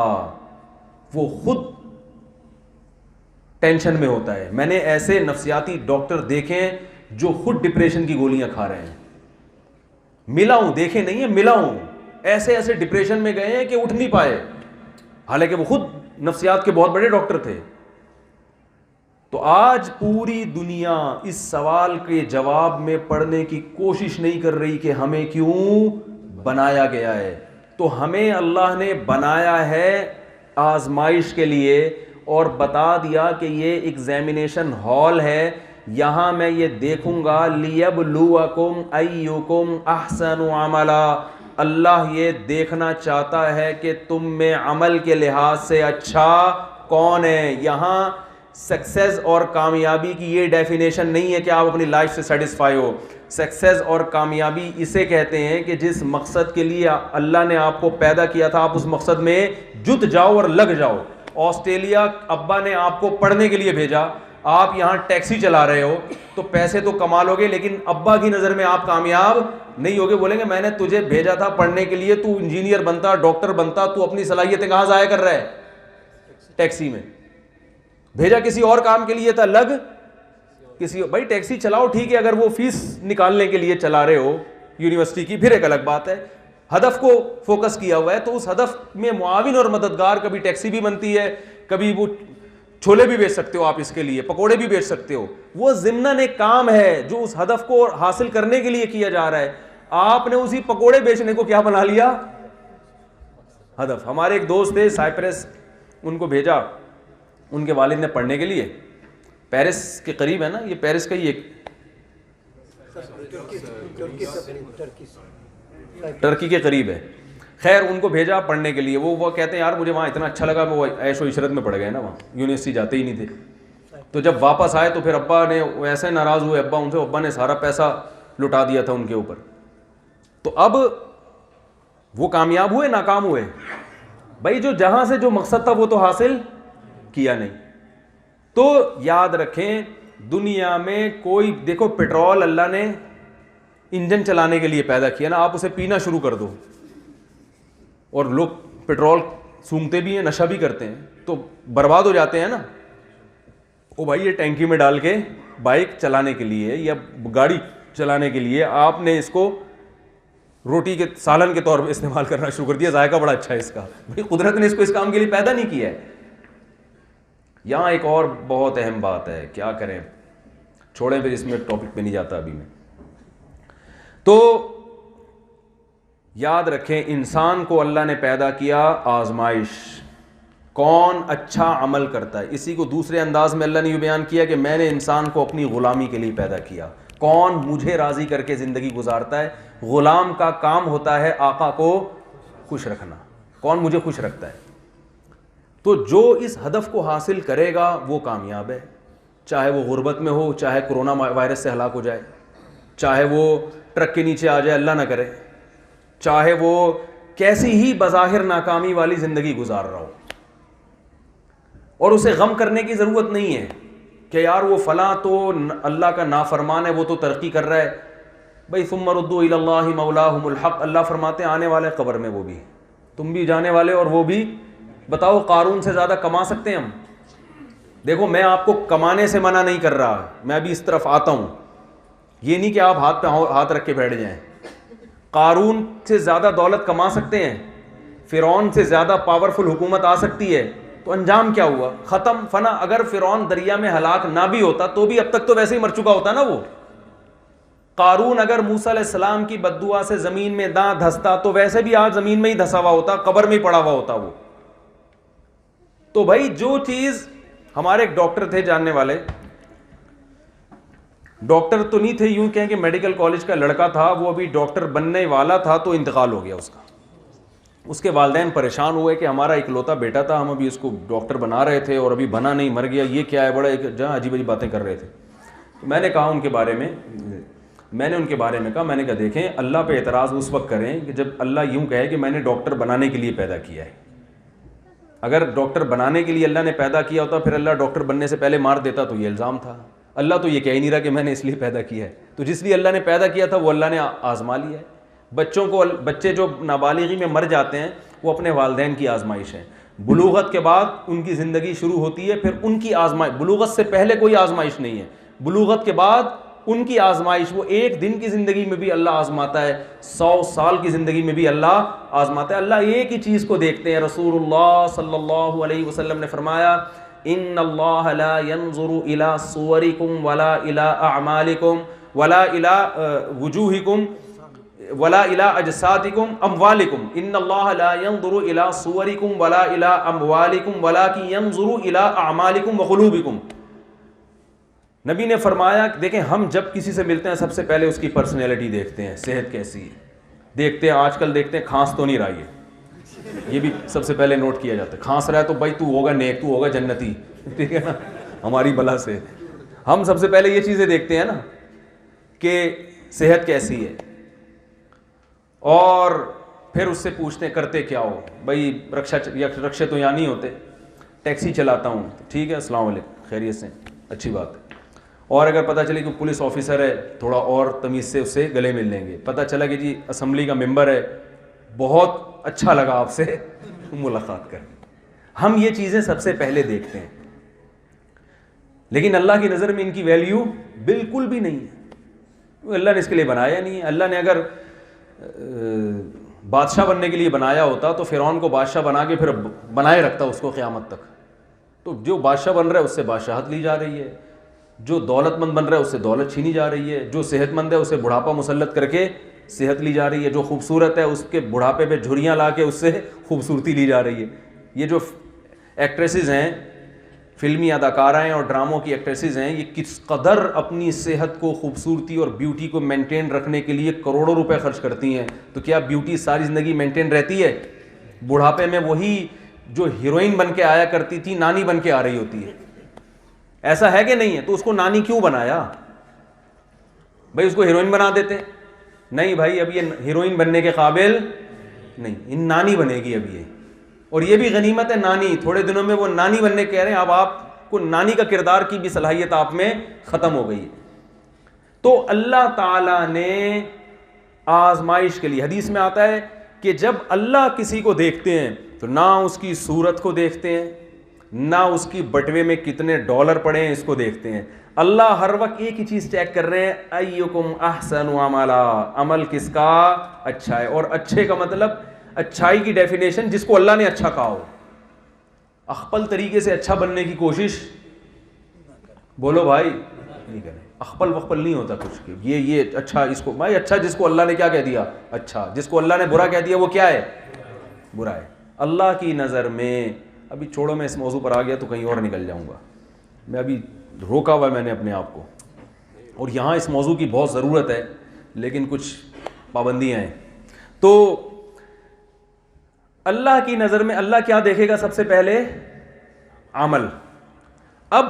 وہ خود ٹینشن میں ہوتا ہے. میں نے ایسے نفسیاتی ڈاکٹر دیکھے جو خود ڈپریشن کی گولیاں کھا رہے ہیں, ملا ہوں, دیکھے نہیں ہیں, ملا ہوں, ایسے ایسے ڈپریشن میں گئے ہیں کہ اٹھ نہیں پائے, حالانکہ وہ خود نفسیات کے بہت بڑے ڈاکٹر تھے. تو آج پوری دنیا اس سوال کے جواب میں پڑھنے کی کوشش نہیں کر رہی کہ ہمیں کیوں بنایا گیا ہے. تو ہمیں اللہ نے بنایا ہے آزمائش کے لیے, اور بتا دیا کہ یہ ایگزامینیشن ہال ہے, یہاں میں یہ دیکھوں گا لیبلوکم ایکم احسن عملا. اللہ یہ دیکھنا چاہتا ہے کہ تم میں عمل کے لحاظ سے اچھا کون ہے. یہاں سکسیس اور کامیابی کی یہ ڈیفینیشن نہیں ہے کہ آپ اپنی لائف سے سیٹسفائی ہو. سکسیس اور کامیابی اسے کہتے ہیں کہ جس مقصد کے لیے اللہ نے آپ کو پیدا کیا تھا آپ اس مقصد میں جت جاؤ اور لگ جاؤ. آسٹریلیا ابا نے آپ کو پڑھنے کے لیے بھیجا, آپ یہاں ٹیکسی چلا رہے ہو تو پیسے تو کما لو گے, لیکن ابا کی نظر میں آپ کامیاب نہیں ہوگے. بولیں گے میں نے تجھے بھیجا تھا پڑھنے کے لیے, تو انجینئر بنتا, ڈاکٹر بنتا, تو اپنی صلاحیتیں کہاں ضائع کر رہا ہے؟ ٹیکسی میں. بھیجا کسی اور کام کے لیے تھا, لگ کسی, بھائی ٹیکسی چلاؤ ٹھیک ہے, اگر وہ فیس نکالنے کے لیے چلا رہے ہو یونیورسٹی کی پھر ایک الگ بات ہے, ہدف کو فوکس کیا ہوا ہے تو اس ہدف میں معاون اور مددگار, کبھی ٹیکسی بھی بنتی ہے, کبھی وہ چھولے بھی بیچ سکتے ہو آپ, اس کے لیے پکوڑے بھی بیچ سکتے ہو, وہ ضمناً ایک کام ہے جو اس ہدف کو حاصل کرنے کے لیے کیا جا رہا ہے. آپ نے اسی پکوڑے بیچنے کو کیا بنا لیا؟ ہدف. ہمارے ایک دوست تھے سائپرس, ان کو بھیجا ان کے والد نے پڑھنے کے لیے, پیرس کے قریب ہے نا, یہ پیرس کا ہی ایک ٹرکی کے قریب ہے. خیر ان کو بھیجا پڑھنے کے لیے, وہ کہتے ہیں یار مجھے وہاں اتنا اچھا لگا, وہ عیش و عشرت میں پڑھ گئے نا, وہاں یونیورسٹی جاتے ہی نہیں تھے. تو جب واپس آئے تو پھر ابا نے ایسے ناراض ہوئے ابا ان سے, ابا نے سارا پیسہ لٹا دیا تھا ان کے اوپر. تو اب وہ کامیاب ہوئے ناکام ہوئے؟ بھائی جو جہاں سے جو مقصد تھا وہ تو حاصل کیا نہیں. تو یاد رکھیں دنیا میں کوئی, دیکھو پیٹرول اللہ نے انجن چلانے کے لیے پیدا کیا نا, آپ اسے پینا شروع کر دو, اور لوگ پیٹرول سونگتے بھی ہیں, نشہ بھی کرتے ہیں, تو برباد ہو جاتے ہیں نا. او بھائی یہ ٹینکی میں ڈال کے بائک چلانے کے لیے یا گاڑی چلانے کے لیے آپ نے اس کو روٹی کے سالن کے طور پہ استعمال کرنا شروع کر دیا, ذائقہ بڑا اچھا ہے اس کا. بھائی قدرت نے اس کو اس کام کے لیے پیدا نہیں کیا ہے. یہاں ایک اور بہت اہم بات ہے, کیا کریں, چھوڑیں پھر, اس میں ٹاپک پہ نہیں جاتا ابھی میں. تو یاد رکھیں انسان کو اللہ نے پیدا کیا آزمائش, کون اچھا عمل کرتا ہے. اسی کو دوسرے انداز میں اللہ نے یہ بیان کیا کہ میں نے انسان کو اپنی غلامی کے لیے پیدا کیا. کون مجھے راضی کر کے زندگی گزارتا ہے. غلام کا کام ہوتا ہے آقا کو خوش رکھنا. کون مجھے خوش رکھتا ہے. تو جو اس ہدف کو حاصل کرے گا وہ کامیاب ہے, چاہے وہ غربت میں ہو, چاہے کرونا وائرس سے ہلاک ہو جائے, چاہے وہ ٹرک کے نیچے آ جائے, اللہ نہ کرے, چاہے وہ کیسی ہی بظاہر ناکامی والی زندگی گزار رہا ہو. اور اسے غم کرنے کی ضرورت نہیں ہے کہ یار وہ فلاں تو اللہ کا نافرمان ہے, وہ تو ترقی کر رہا ہے. بھائی ثم ردوا الی اللہ مولاہم الحق, اللہ فرماتے ہیں آنے والے قبر میں وہ بھی, تم بھی جانے والے اور وہ بھی. بتاؤ قارون سے زیادہ کما سکتے ہیں ہم؟ دیکھو میں آپ کو کمانے سے منع نہیں کر رہا, میں ابھی اس طرف آتا ہوں. یہ نہیں کہ آپ ہاتھ پہ ہاتھ رکھ کے بیٹھ جائیں. قارون سے زیادہ دولت کما سکتے ہیں, فرعون سے زیادہ پاورفل حکومت آ سکتی ہے, تو انجام کیا ہوا؟ ختم, فنا. اگر فرعون دریا میں ہلاک نہ بھی ہوتا تو بھی اب تک تو ویسے ہی مر چکا ہوتا نا وہ. قارون اگر موسیٰ علیہ السلام کی بددعا سے زمین میں نہ دھستا تو ویسے بھی آج زمین میں ہی دھسا ہوا ہوتا, قبر میں ہی پڑا ہوا ہوتا وہ. تو بھائی جو چیز, ہمارے ایک ڈاکٹر تھے جاننے والے, ڈاکٹر تو نہیں تھے, یوں کہیں کہ میڈیکل کالج کا لڑکا تھا, وہ ابھی ڈاکٹر بننے والا تھا تو انتقال ہو گیا اس کا. اس کے والدین پریشان ہوئے کہ ہمارا اکلوتا بیٹا تھا, ہم ابھی اس کو ڈاکٹر بنا رہے تھے اور ابھی بنا نہیں, مر گیا, یہ کیا ہے, بڑا ایک جہاں عجیب عجیب باتیں کر رہے تھے. تو میں نے کہا ان کے بارے میں, میں نے ان کے بارے میں کہا, میں نے کہا دیکھیں اللہ پہ اعتراض اس وقت کریں کہ جب اللہ یوں کہے کہ میں نے ڈاکٹر بنانے کے لیے پیدا کیا ہے. اگر ڈاکٹر بنانے کے لیے اللہ نے پیدا کیا ہوتا پھر اللہ ڈاکٹر بننے سے پہلے مار دیتا تو یہ الزام تھا. اللہ تو یہ کہہ ہی نہیں رہا کہ میں نے اس لیے پیدا کیا ہے. تو جس لیے اللہ نے پیدا کیا تھا وہ اللہ نے آزما لیا ہے. بچے جو نابالغی میں مر جاتے ہیں وہ اپنے والدین کی آزمائش ہے. بلوغت کے بعد ان کی زندگی شروع ہوتی ہے, پھر ان کی آزمائش. بلوغت سے پہلے کوئی آزمائش نہیں ہے, بلوغت کے بعد ان کی آزمائش. وہ ایک دن کی زندگی میں بھی اللہ آزماتا ہے, 100 سال کی زندگی میں بھی اللہ آزماتا ہے. اللہ ایک ہی چیز کو دیکھتے ہیں. رسول اللہ صلی اللہ علیہ وسلم نے فرمایا ان اللہ لا ينظر الى صورکم ولا الى اعمالکم ولا الى وجوہکم ولا الى اجسادکم اموالکم ان اللہ لا ينظر الى صورکم ولا الى اموالکم ولکن ينظر الى اعمالکم وقلوبکم. نبی نے فرمایا دیکھیں ہم جب کسی سے ملتے ہیں سب سے پہلے اس کی پرسنالٹی دیکھتے ہیں, صحت کیسی ہے دیکھتے ہیں. آج کل دیکھتے ہیں کھانس تو نہیں رہی ہے, یہ بھی سب سے پہلے نوٹ کیا جاتا ہے. کھانس رہا ہے تو بھائی تو ہوگا نیک, تو ہوگا جنتی, ٹھیک ہے نا, ہماری بلا سے. ہم سب سے پہلے یہ چیزیں دیکھتے ہیں نا کہ صحت کیسی ہے, اور پھر اس سے پوچھتے ہیں کرتے کیا ہو. بھائی رکشے تو یہاں نہیں ہوتے, ٹیکسی چلاتا ہوں. ٹھیک ہے, السلام علیکم, خیریت سے, اچھی بات ہے. اور اگر پتہ چلے کہ پولیس آفیسر ہے تھوڑا اور تمیز سے اس سے گلے مل لیں گے. پتہ چلا کہ جی اسمبلی کا ممبر ہے, بہت اچھا لگا آپ سے ملاقات کر. ہم یہ چیزیں سب سے پہلے دیکھتے ہیں, لیکن اللہ کی نظر میں ان کی ویلیو بالکل بھی نہیں ہے. اللہ نے اس کے لیے بنایا نہیں ہے. اللہ نے اگر بادشاہ بننے کے لیے بنایا ہوتا تو فرعون کو بادشاہ بنا کے پھر بنائے رکھتا اس کو قیامت تک. تو جو بادشاہ بن رہا ہے اس سے بادشاہت لی جا رہی ہے, جو دولت مند بن رہا ہے اس سے دولت چھینی جا رہی ہے, جو صحت مند ہے اسے بڑھاپا مسلط کر کے صحت لی جا رہی ہے, جو خوبصورت ہے اس کے بڑھاپے پہ جھریاں لا کے اس سے خوبصورتی لی جا رہی ہے. یہ جو ایکٹریسز ہیں, فلمی اداکارائیں اور ڈراموں کی ایکٹریسز ہیں, یہ کس قدر اپنی صحت کو, خوبصورتی اور بیوٹی کو مینٹین رکھنے کے لیے کروڑوں روپے خرچ کرتی ہیں. تو کیا بیوٹی ساری زندگی مینٹین رہتی ہے؟ بڑھاپے میں وہی جو ہیروئن بن کے آیا کرتی تھی نانی بن کے آ رہی ہوتی ہے. ایسا ہے کہ نہیں ہے؟ تو اس کو نانی کیوں بنایا بھائی؟ اس کو ہیروئن بنا دیتے. نہیں بھائی, اب یہ ہیروئن بننے کے قابل نہیں, ان نانی بنے گی اب یہ. اور یہ بھی غنیمت ہے نانی, تھوڑے دنوں میں وہ نانی بننے کہہ رہے ہیں, اب آپ کو نانی کا کردار کی بھی صلاحیت آپ میں ختم ہو گئی. تو اللہ تعالیٰ نے آزمائش کے لیے. حدیث میں آتا ہے کہ جب اللہ کسی کو دیکھتے ہیں تو نہ اس کی صورت کو دیکھتے ہیں, نہ اس کی بٹوے میں کتنے ڈالر پڑے ہیں اس کو دیکھتے ہیں. اللہ ہر وقت ایک ہی چیز چیک کر رہے ہیں, ایکم احسن عملا, عمل کس کا اچھا ہے. اور اچھے کا مطلب اچھائی کی ڈیفینیشن جس کو اللہ نے اچھا کہا ہو. اخپل طریقے سے اچھا بننے کی کوشش بولو بھائی نہیں کریں. اخپل وخپل نہیں ہوتا کچھ, یہ اچھا اس کو بھائی اچھا جس کو اللہ نے کیا کہہ دیا اچھا, جس کو اللہ نے برا کہہ دیا وہ کیا ہے برا ہے. اللہ کی نظر میں, ابھی چھوڑو میں اس موضوع پر آ گیا تو کہیں اور نکل جاؤں گا, میں ابھی روکا ہوا ہے میں نے اپنے آپ کو, اور یہاں اس موضوع کی بہت ضرورت ہے لیکن کچھ پابندیاں ہیں. تو اللہ کی نظر میں اللہ کیا دیکھے گا؟ سب سے پہلے عمل. اب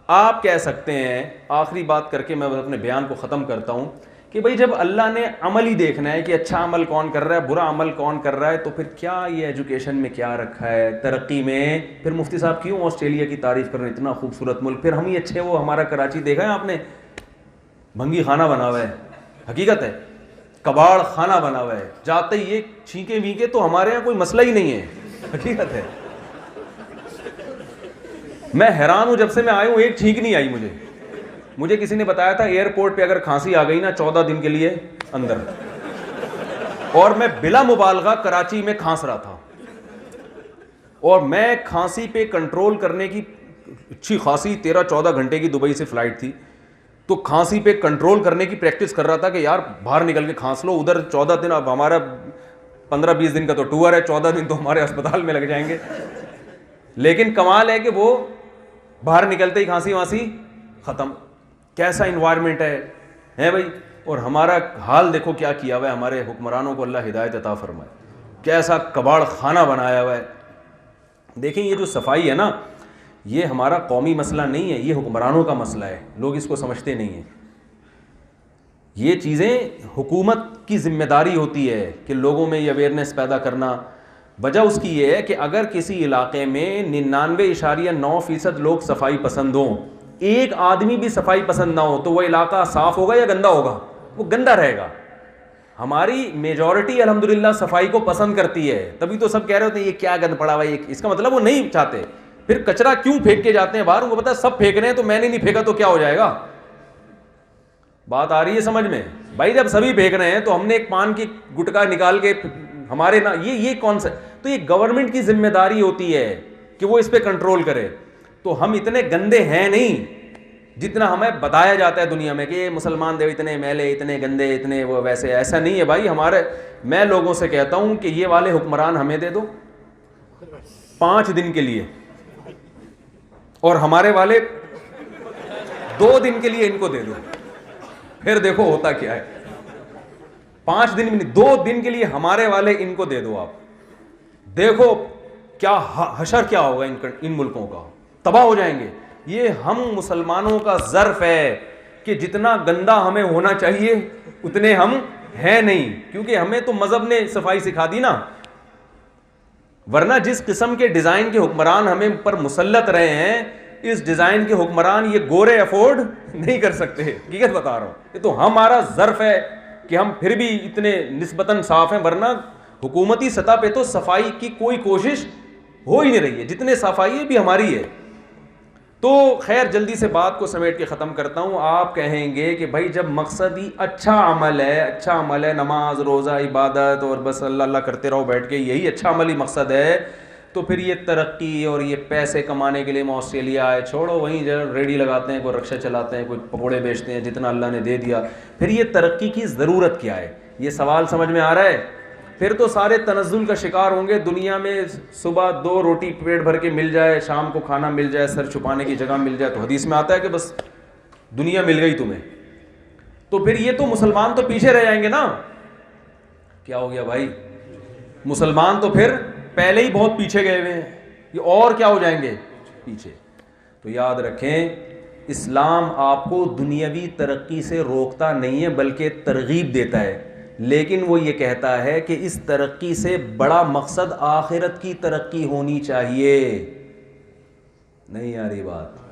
آپ کہہ سکتے ہیں, آخری بات کر کے میں اپنے بیان کو ختم کرتا ہوں, کہ بھئی جب اللہ نے عمل ہی دیکھنا ہے کہ اچھا عمل کون کر رہا ہے برا عمل کون کر رہا ہے, تو پھر کیا یہ ایجوکیشن میں کیا رکھا ہے, ترقی میں؟ پھر مفتی صاحب کیوں آسٹریلیا کی تعریف کر رہے ہیں, اتنا خوبصورت ملک, پھر ہم ہی اچھے. وہ ہمارا کراچی دیکھا ہے آپ نے, بھنگی خانہ بنا ہوا ہے, حقیقت ہے کباڑ خانہ بنا ہوا ہے, جاتے ہی یہ چھینکے وینکے تو ہمارے یہاں کوئی مسئلہ ہی نہیں ہے, حقیقت ہے. میں حیران ہوں, جب سے میں آیا ہوں ایک چھینک نہیں آئی مجھے کسی نے بتایا تھا ایئرپورٹ پہ اگر کھانسی آ گئی نا 14 دن کے لیے اندر, اور میں بلا مبالغہ کراچی میں کھانس رہا تھا, اور میں کھانسی پہ کنٹرول کرنے کی اچھی خاصی 13-14 گھنٹے کی دبئی سے فلائٹ تھی, تو کھانسی پہ کنٹرول کرنے کی پریکٹس کر رہا تھا کہ یار باہر نکل کے کھانس لو. ادھر 14 دن, اب ہمارا 15-20 دن کا تو ٹور ہے, 14 دن تو ہمارے اسپتال میں لگ جائیں گے. لیکن کمال ہے کہ وہ باہر نکلتے ہی کھانسی وانسی ختم. کیسا انوائرمنٹ ہے بھائی. اور ہمارا حال دیکھو کیا کیا ہوا ہے ہمارے حکمرانوں کو, اللہ ہدایت عطا فرمائے, کیسا کباڑ خانہ بنایا ہوا ہے. دیکھیں یہ جو صفائی ہے نا, یہ ہمارا قومی مسئلہ نہیں ہے, یہ حکمرانوں کا مسئلہ ہے. لوگ اس کو سمجھتے نہیں ہیں. یہ چیزیں حکومت کی ذمہ داری ہوتی ہے کہ لوگوں میں یہ اویئرنیس پیدا کرنا. وجہ اس کی یہ ہے کہ اگر کسی علاقے میں 99.9% لوگ صفائی پسند ہوں, ایک آدمی بھی صفائی پسند نہ ہو, تو وہ علاقہ صاف ہوگا یا گندا ہوگا؟ وہ گندا رہے گا. ہماری میجورٹی الحمدللہ صفائی کو پسند کرتی ہے, تبھی تو سب کہہ رہے ہوتے ہیں یہ کیا گند پڑا ہوا ہے. اس کا مطلب وہ نہیں چاہتے. پھر کچرا کیوں پھینک کے جاتے ہیں باہر, ان کو پتا ہے سب پھینک رہے ہیں تو میں نے نہیں پھینکا تو کیا ہو جائے گا. بات آ رہی ہے سمجھ میں بھائی؟ جب سبھی پھینک رہے ہیں تو ہم نے ایک پان کی گٹکا نکال کے ہمارے نا, یہ کون سا, تو یہ گورنمنٹ کی ذمہ داری ہوتی ہے کہ وہ اس پہ کنٹرول کرے. تو ہم اتنے گندے ہیں نہیں جتنا ہمیں بتایا جاتا ہے دنیا میں کہ مسلمان دیو اتنے میلے, اتنے گندے, اتنے وہ ویسے. ایسا نہیں ہے بھائی. میں لوگوں سے کہتا ہوں کہ یہ والے حکمران ہمیں دے دو 5 دن کے لیے, اور ہمارے والے 2 دن کے لیے ان کو دے دو, پھر دیکھو ہوتا کیا ہے. 5 دن میں 2 دن کے لیے ہمارے والے ان کو دے دو, آپ دیکھو کیا حشر کیا ہوگا ان ملکوں کا, تباہ ہو جائیں گے. یہ ہم مسلمانوں کا ظرف ہے کہ جتنا گندا ہمیں ہونا چاہیے اتنے ہم ہیں نہیں, کیونکہ ہمیں تو مذہب نے صفائی سکھا دی نا. ورنہ جس قسم کے ڈیزائن کے حکمران ہمیں پر مسلط رہے ہیں, اس ڈیزائن کے حکمران یہ گورے افورڈ نہیں کر سکتے. حقیقت بتا رہا ہوں, یہ تو ہمارا ظرف ہے کہ ہم پھر بھی اتنے نسبتاً صاف ہیں. ورنہ حکومتی سطح پہ تو صفائی کی کوئی کوشش ہو ہی نہیں رہی ہے, جتنے صفائی ہے بھی ہماری ہے. تو خیر جلدی سے بات کو سمیٹ کے ختم کرتا ہوں. آپ کہیں گے کہ بھائی جب مقصد ہی اچھا عمل ہے, نماز روزہ عبادت اور بس اللہ اللہ کرتے رہو بیٹھ کے, یہی اچھا عمل ہی مقصد ہے, تو پھر یہ ترقی اور یہ پیسے کمانے کے لیے میں آسٹریلیا آئے, چھوڑو وہیں ریڈی لگاتے ہیں, کوئی رکشہ چلاتے ہیں, کوئی پکوڑے بیچتے ہیں, جتنا اللہ نے دے دیا. پھر یہ ترقی کی ضرورت کیا ہے؟ یہ سوال سمجھ میں آ رہا ہے؟ پھر تو سارے تنزل کا شکار ہوں گے. دنیا میں صبح 2 روٹی پیٹ بھر کے مل جائے, شام کو کھانا مل جائے, سر چھپانے کی جگہ مل جائے, تو حدیث میں آتا ہے کہ بس دنیا مل گئی تمہیں. تو پھر یہ تو مسلمان تو پیچھے رہ جائیں گے نا. کیا ہو گیا بھائی؟ مسلمان تو پھر پہلے ہی بہت پیچھے گئے ہوئے ہیں, یہ اور کیا ہو جائیں گے پیچھے. تو یاد رکھیں, اسلام آپ کو دنیاوی ترقی سے روکتا نہیں ہے بلکہ ترغیب دیتا ہے, لیکن وہ یہ کہتا ہے کہ اس ترقی سے بڑا مقصد آخرت کی ترقی ہونی چاہیے. نہیں آ رہی بات؟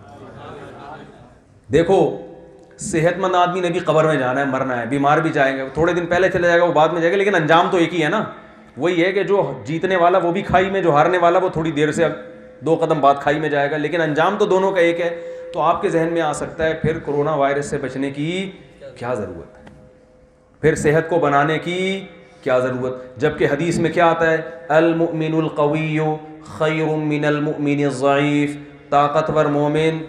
دیکھو صحت مند آدمی نے بھی قبر میں جانا ہے, مرنا ہے, بیمار بھی جائیں گے, تھوڑے دن پہلے چلے جائے گا, وہ بعد میں جائے گا, لیکن انجام تو ایک ہی ہے نا. وہی ہے کہ جو جیتنے والا وہ بھی کھائی میں, جو ہارنے والا وہ تھوڑی دیر سے 2 قدم بعد کھائی میں جائے گا, لیکن انجام تو دونوں کا ایک ہے. تو آپ کے ذہن میں آ سکتا ہے پھر کرونا وائرس سے بچنے کی کیا ضرورت ہے, پھر صحت کو بنانے کی کیا ضرورت, جبکہ حدیث میں کیا آتا ہے, المؤمن القوی خیر من المؤمن الضعیف, طاقتور مومن,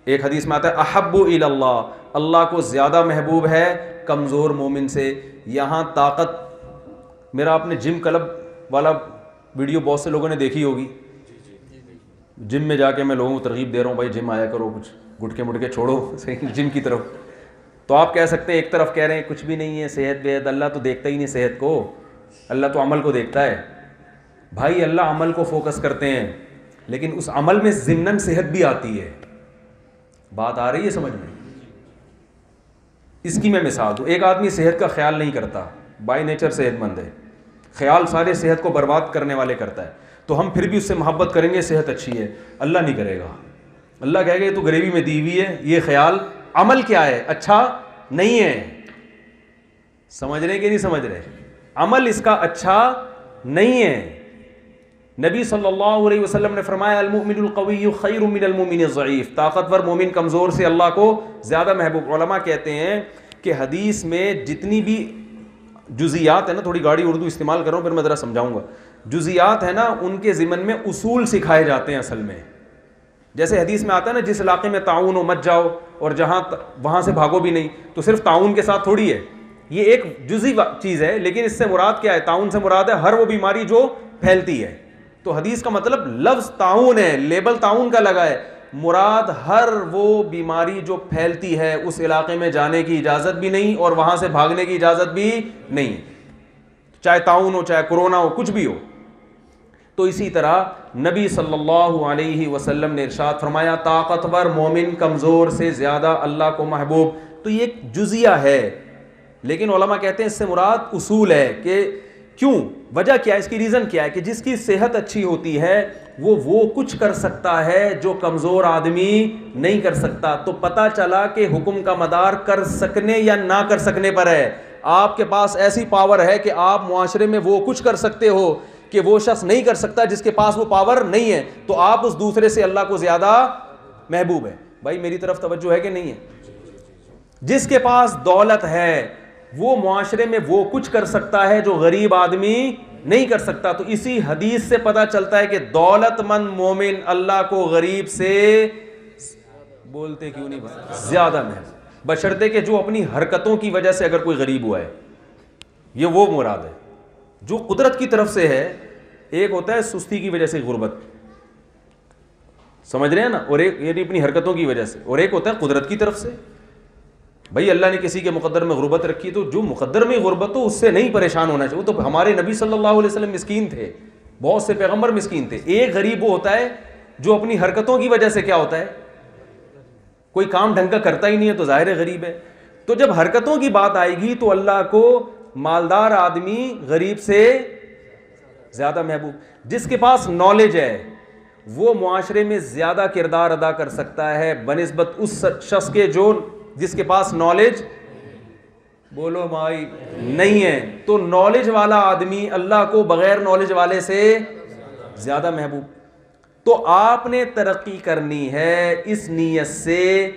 ایک حدیث میں آتا ہے احب الی اللہ, اللہ کو زیادہ محبوب ہے کمزور مومن سے. یہاں طاقت, میرا آپ نے جم کلب والا ویڈیو بہت سے لوگوں نے دیکھی ہوگی, جم میں جا کے میں لوگوں کو ترغیب دے رہا ہوں بھائی جم آیا کرو, کچھ گٹکے مٹکے چھوڑو جم کی طرف. تو آپ کہہ سکتے ہیں ایک طرف کہہ رہے ہیں کچھ بھی نہیں ہے صحت وحت, اللہ تو دیکھتا ہی نہیں صحت کو, اللہ تو عمل کو دیکھتا ہے. بھائی اللہ عمل کو فوکس کرتے ہیں, لیکن اس عمل میں ضمناً صحت بھی آتی ہے. بات آ رہی ہے سمجھ میں؟ اس کی میں مثال دوں, ایک آدمی صحت کا خیال نہیں کرتا, بائی نیچر صحت مند ہے, خیال سارے صحت کو برباد کرنے والے کرتا ہے, تو ہم پھر بھی اس سے محبت کریں گے, صحت اچھی ہے. اللہ نہیں کرے گا, اللہ کہے گا یہ تو غریبی میں دی ہوئی ہے, یہ خیال عمل کیا ہے, اچھا نہیں ہے. سمجھ رہے کہ نہیں سمجھ رہے؟ عمل اس کا اچھا نہیں ہے. نبی صلی اللہ علیہ وسلم نے فرمایا المؤمن القوی خیر من المؤمن الضعیف, طاقتور مومن کمزور سے اللہ کو زیادہ محبوب. علماء کہتے ہیں کہ حدیث میں جتنی بھی جزیات ہیں نا, تھوڑی گاڑی اردو استعمال کروں پھر میں ذرا سمجھاؤں گا, جزیات ہیں نا ان کے ضمن میں اصول سکھائے جاتے ہیں اصل میں. جیسے حدیث میں آتا ہے نا جس علاقے میں تعاون ہو مت جاؤ, اور جہاں وہاں سے بھاگو بھی نہیں, تو صرف تعاون کے ساتھ تھوڑی ہے, یہ ایک جزئی چیز ہے, لیکن اس سے مراد کیا ہے, تعاون سے مراد ہے ہر وہ بیماری جو پھیلتی ہے. تو حدیث کا مطلب لفظ تعاون ہے, لیبل تعاون کا لگا ہے, مراد ہر وہ بیماری جو پھیلتی ہے اس علاقے میں جانے کی اجازت بھی نہیں اور وہاں سے بھاگنے کی اجازت بھی نہیں, چاہے تعاون ہو چاہے کرونا ہو کچھ بھی ہو. تو اسی طرح نبی صلی اللہ علیہ وسلم نے ارشاد فرمایا طاقتور مومن کمزور سے زیادہ اللہ کو محبوب. تو یہ ایک جزیہ ہے, لیکن علماء کہتے ہیں اس سے مراد اصول ہے. کہ کیوں, وجہ کیا ہے, اس کی ریزن کیا ہے, کہ جس کی صحت اچھی ہوتی ہے وہ کچھ کر سکتا ہے جو کمزور آدمی نہیں کر سکتا. تو پتہ چلا کہ حکم کا مدار کر سکنے یا نہ کر سکنے پر ہے. آپ کے پاس ایسی پاور ہے کہ آپ معاشرے میں وہ کچھ کر سکتے ہو کہ وہ شخص نہیں کر سکتا جس کے پاس وہ پاور نہیں ہے, تو آپ اس دوسرے سے اللہ کو زیادہ محبوب ہے. بھائی میری طرف توجہ ہے کہ نہیں ہے؟ جس کے پاس دولت ہے وہ معاشرے میں وہ کچھ کر سکتا ہے جو غریب آدمی نہیں کر سکتا. تو اسی حدیث سے پتہ چلتا ہے کہ دولت مند مومن اللہ کو غریب سے بولتے کیوں نہیں زیادہ محبوب, بشرطے کہ جو اپنی حرکتوں کی وجہ سے اگر کوئی غریب ہوا ہے, یہ وہ مراد ہے جو قدرت کی طرف سے ہے. ایک ہوتا ہے سستی کی وجہ سے غربت, سمجھ رہے ہیں نا, اور ایک یعنی اپنی حرکتوں کی وجہ سے, اور ایک ہوتا ہے قدرت کی طرف سے. بھائی اللہ نے کسی کے مقدر میں غربت رکھی, تو جو مقدر میں غربت ہو اس سے نہیں پریشان ہونا چاہیے. وہ تو ہمارے نبی صلی اللہ علیہ وسلم مسکین تھے, بہت سے پیغمبر مسکین تھے. ایک غریب وہ ہوتا ہے جو اپنی حرکتوں کی وجہ سے کیا ہوتا ہے, کوئی کام ڈھنگ کا کرتا ہی نہیں ہے, تو ظاہر ہے غریب ہے. تو جب حرکتوں کی بات آئے گی تو اللہ کو مالدار آدمی غریب سے زیادہ محبوب. جس کے پاس نالج ہے وہ معاشرے میں زیادہ کردار ادا کر سکتا ہے بنسبت اس شخص کے جو جس کے پاس نالج بولو مائی نہیں ہے. تو نالج والا آدمی اللہ کو بغیر نالج والے سے زیادہ محبوب. تو آپ نے ترقی کرنی ہے اس نیت سے.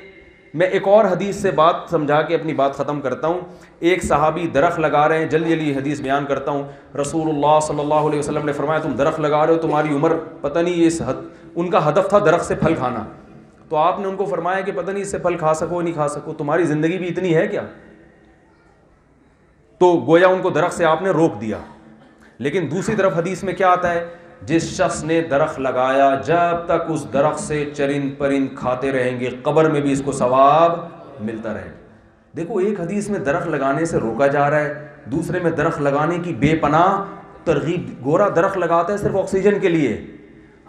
میں ایک اور حدیث سے بات سمجھا کے اپنی بات ختم کرتا ہوں. ایک صحابی درخت لگا رہے ہیں, جلدی جلدی حدیث بیان کرتا ہوں. رسول اللہ صلی اللہ علیہ وسلم نے فرمایا تم درخت لگا رہے ہو, تمہاری عمر پتہ نہیں, اس ان کا ہدف تھا درخت سے پھل کھانا. تو آپ نے ان کو فرمایا کہ پتہ نہیں اس سے پھل کھا سکو نہیں کھا سکو, تمہاری زندگی بھی اتنی ہے کیا؟ تو گویا ان کو درخت سے آپ نے روک دیا. لیکن دوسری طرف حدیث میں کیا آتا ہے, جس شخص نے درخت لگایا جب تک اس درخت سے چرند پرند کھاتے رہیں گے قبر میں بھی اس کو ثواب ملتا رہے. دیکھو ایک حدیث میں درخت لگانے سے روکا جا رہا ہے, دوسرے میں درخت لگانے کی بے پناہ ترغیب. گورا درخت لگاتا ہے صرف آکسیجن کے لیے,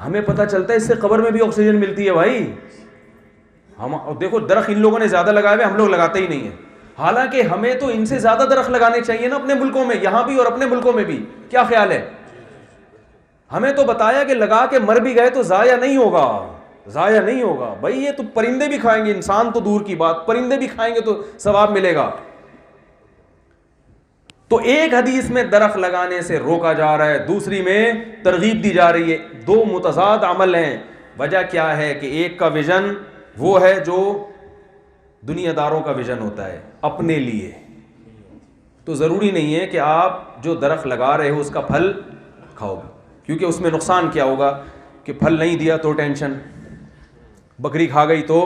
ہمیں پتہ چلتا ہے اس سے قبر میں بھی آکسیجن ملتی ہے. بھائی ہم دیکھو درخت ان لوگوں نے زیادہ لگائے ہوئے, ہم لوگ لگاتے ہی نہیں ہیں. حالانکہ ہمیں تو ان سے زیادہ درخت لگانے چاہیے نا اپنے ملکوں میں, یہاں بھی اور اپنے ملکوں میں بھی. کیا خیال ہے؟ ہمیں تو بتایا کہ لگا کے مر بھی گئے تو ضائع نہیں ہوگا, ضائع نہیں ہوگا بھائی. یہ تو پرندے بھی کھائیں گے, انسان تو دور کی بات, پرندے بھی کھائیں گے تو ثواب ملے گا. تو ایک حدیث میں درخت لگانے سے روکا جا رہا ہے, دوسری میں ترغیب دی جا رہی ہے. دو متضاد عمل ہیں. وجہ کیا ہے کہ ایک کا ویژن وہ ہے جو دنیا داروں کا ویژن ہوتا ہے اپنے لیے. تو ضروری نہیں ہے کہ آپ جو درخت لگا رہے ہو اس کا پھل کھاؤ, کیونکہ اس میں نقصان کیا ہوگا کہ پھل نہیں دیا تو ٹینشن, بکری کھا گئی تو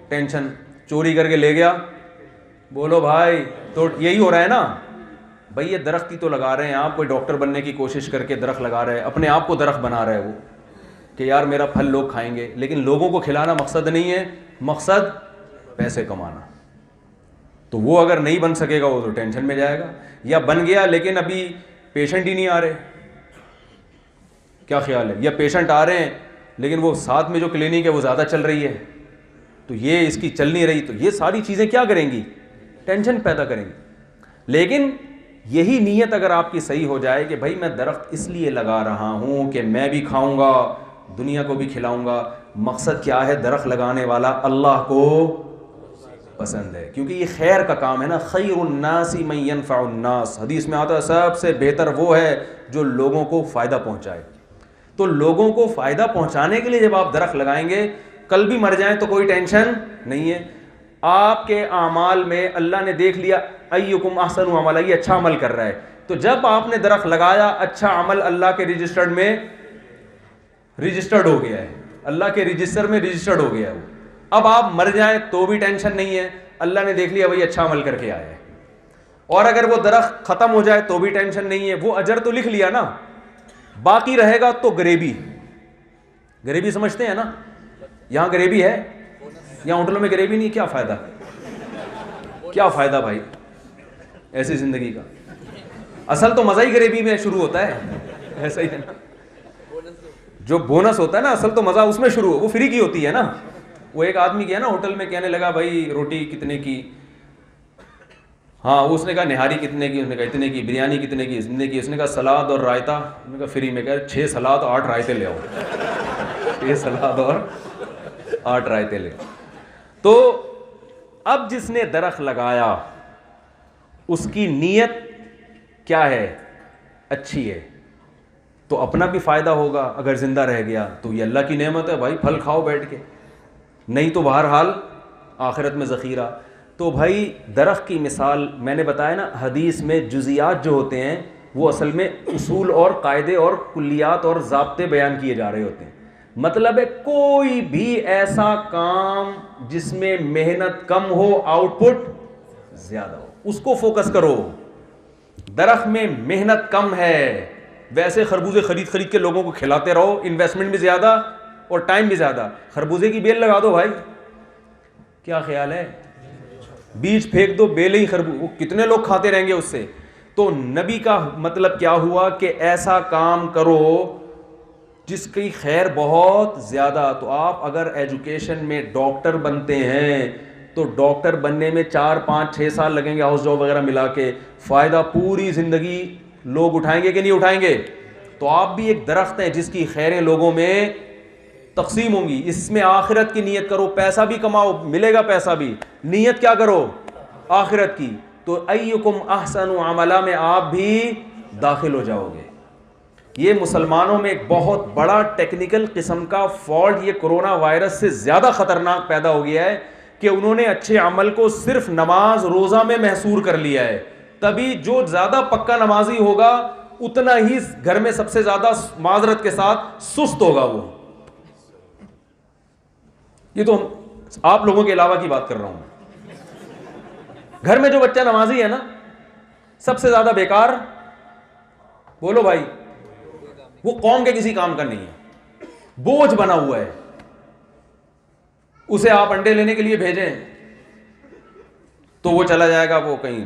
ٹینشن, چوری کر کے لے گیا, بولو بھائی تو یہی ہو رہا ہے نا. بھائی یہ درخت ہی تو لگا رہے ہیں آپ, کوئی ڈاکٹر بننے کی کوشش کر کے درخت لگا رہے ہیں, اپنے آپ کو درخت بنا رہے ہیں وہ کہ یار میرا پھل لوگ کھائیں گے, لیکن لوگوں کو کھلانا مقصد نہیں ہے, مقصد پیسے کمانا. تو وہ اگر نہیں بن سکے گا وہ تو ٹینشن میں جائے گا, یا بن گیا لیکن ابھی پیشنٹ ہی نہیں آ رہے. کیا خیال ہے؟ یا پیشنٹ آ رہے ہیں لیکن وہ ساتھ میں جو کلینک ہے وہ زیادہ چل رہی ہے, تو یہ اس کی چل نہیں رہی, تو یہ ساری چیزیں کیا کریں گی؟ ٹینشن پیدا کریں گی. لیکن یہی نیت اگر آپ کی صحیح ہو جائے کہ بھائی میں درخت اس لیے لگا رہا ہوں کہ میں بھی کھاؤں گا, دنیا کو بھی کھلاؤں گا. مقصد کیا ہے؟ درخت لگانے والا اللہ کو پسند ہے, کیونکہ یہ خیر کا کام ہے نا. خیر الناس من ينفع الناس, حدیث میں آتا ہے سب سے بہتر وہ ہے جو لوگوں کو فائدہ پہنچائے. تو لوگوں کو فائدہ پہنچانے کے لیے جب آپ درخت لگائیں گے, کل بھی مر جائیں تو کوئی ٹینشن نہیں ہے. آپ کے اعمال میں اللہ نے دیکھ لیا ایکم احسن عملا, یہ اچھا عمل کر رہا ہے, تو جب آپ نے درخت لگایا اچھا عمل اللہ کے رجسٹرڈ میں رجسٹرڈ ہو گیا ہے, اللہ کے رجسٹر میں رجسٹرڈ ہو گیا ہے. اب آپ مر جائیں تو بھی ٹینشن نہیں ہے, اللہ نے دیکھ لیا وہی اچھا عمل کر کے آیا ہے. اور اگر وہ درخت ختم ہو جائے تو بھی ٹینشن نہیں ہے, وہ اجر تو لکھ لیا نا, باقی رہے گا تو گریبی. گریبی سمجھتے ہیں نا, یہاں گریبی ہے, یہاں ہوٹلوں میں گریبی نہیں, کیا فائدہ, کیا فائدہ بھائی ایسی زندگی کا. اصل تو مزہ ہی گریبی میں شروع ہوتا ہے, ایسا ہی ہے نا, جو بونس ہوتا ہے نا اصل تو مزہ اس میں شروع ہو, وہ فری کی ہوتی ہے نا. وہ ایک آدمی گیا نا ہوٹل میں, کہنے لگا بھائی روٹی کتنے کی, ہاں اس نے کہا نہاری کتنے کی, اس نے کہا اتنے کی, بریانی کتنے کی, اتنے کی, اس نے کہا سلاد اور رائتا, اس نے کہا فری میں, کہا 6 سلاد 8 رائتے لے آؤ, 6 سلاد اور 8 رائتے لے. تو اب جس نے درخت لگایا اس کی نیت کیا ہے؟ اچھی ہے, تو اپنا بھی فائدہ ہوگا. اگر زندہ رہ گیا تو یہ اللہ کی نعمت ہے بھائی, پھل کھاؤ بیٹھ کے, نہیں تو بہرحال آخرت میں ذخیرہ. تو بھائی درخت کی مثال میں نے بتایا نا, حدیث میں جزیات جو ہوتے ہیں وہ اصل میں اصول اور قاعدے اور کلیات اور ضابطے بیان کیے جا رہے ہوتے ہیں. مطلب ہے کوئی بھی ایسا کام جس میں محنت کم ہو آؤٹ پٹ زیادہ ہو, اس کو فوکس کرو. درخت میں محنت کم ہے, ویسے خربوزے خرید کے لوگوں کو کھلاتے رہو, انویسٹمنٹ بھی زیادہ اور ٹائم بھی زیادہ. خربوزے کی بیل لگا دو بھائی, کیا خیال ہے, بیج پھینک دو, بیل ہی وہ کتنے لوگ کھاتے رہیں گے اس سے. تو نبی کا مطلب کیا ہوا کہ ایسا کام کرو جس کی خیر بہت زیادہ. تو آپ اگر ایجوکیشن میں ڈاکٹر بنتے ہیں تو ڈاکٹر بننے میں 4 5 6 سال لگیں گے, ہاؤس جاب وغیرہ ملا کے, فائدہ پوری زندگی لوگ اٹھائیں گے کہ نہیں اٹھائیں گے. تو آپ بھی ایک درخت ہیں جس کی خیریں لوگوں میں تقسیم ہوں گی. اس میں آخرت کی نیت کرو, پیسہ بھی کماؤ, ملے گا پیسہ بھی, نیت کیا کرو؟ آخرت کی. تو ایکم احسن عملا میں آپ بھی داخل ہو جاؤ گے. یہ مسلمانوں میں ایک بہت بڑا ٹیکنیکل قسم کا فالٹ یہ کرونا وائرس سے زیادہ خطرناک پیدا ہو گیا ہے کہ انہوں نے اچھے عمل کو صرف نماز روزہ میں محصور کر لیا ہے. تبھی جو زیادہ پکا نمازی ہوگا اتنا ہی گھر میں سب سے زیادہ معذرت کے ساتھ سست ہوگا وہ. یہ تو آپ لوگوں کے علاوہ کی بات کر رہا ہوں. گھر میں جو بچہ نمازی ہے نا سب سے زیادہ بیکار, بولو بھائی, وہ قوم کے کسی کام کا نہیں ہے, بوجھ بنا ہوا ہے. اسے آپ انڈے لینے کے لیے بھیجیں تو وہ چلا جائے گا, وہ کہیں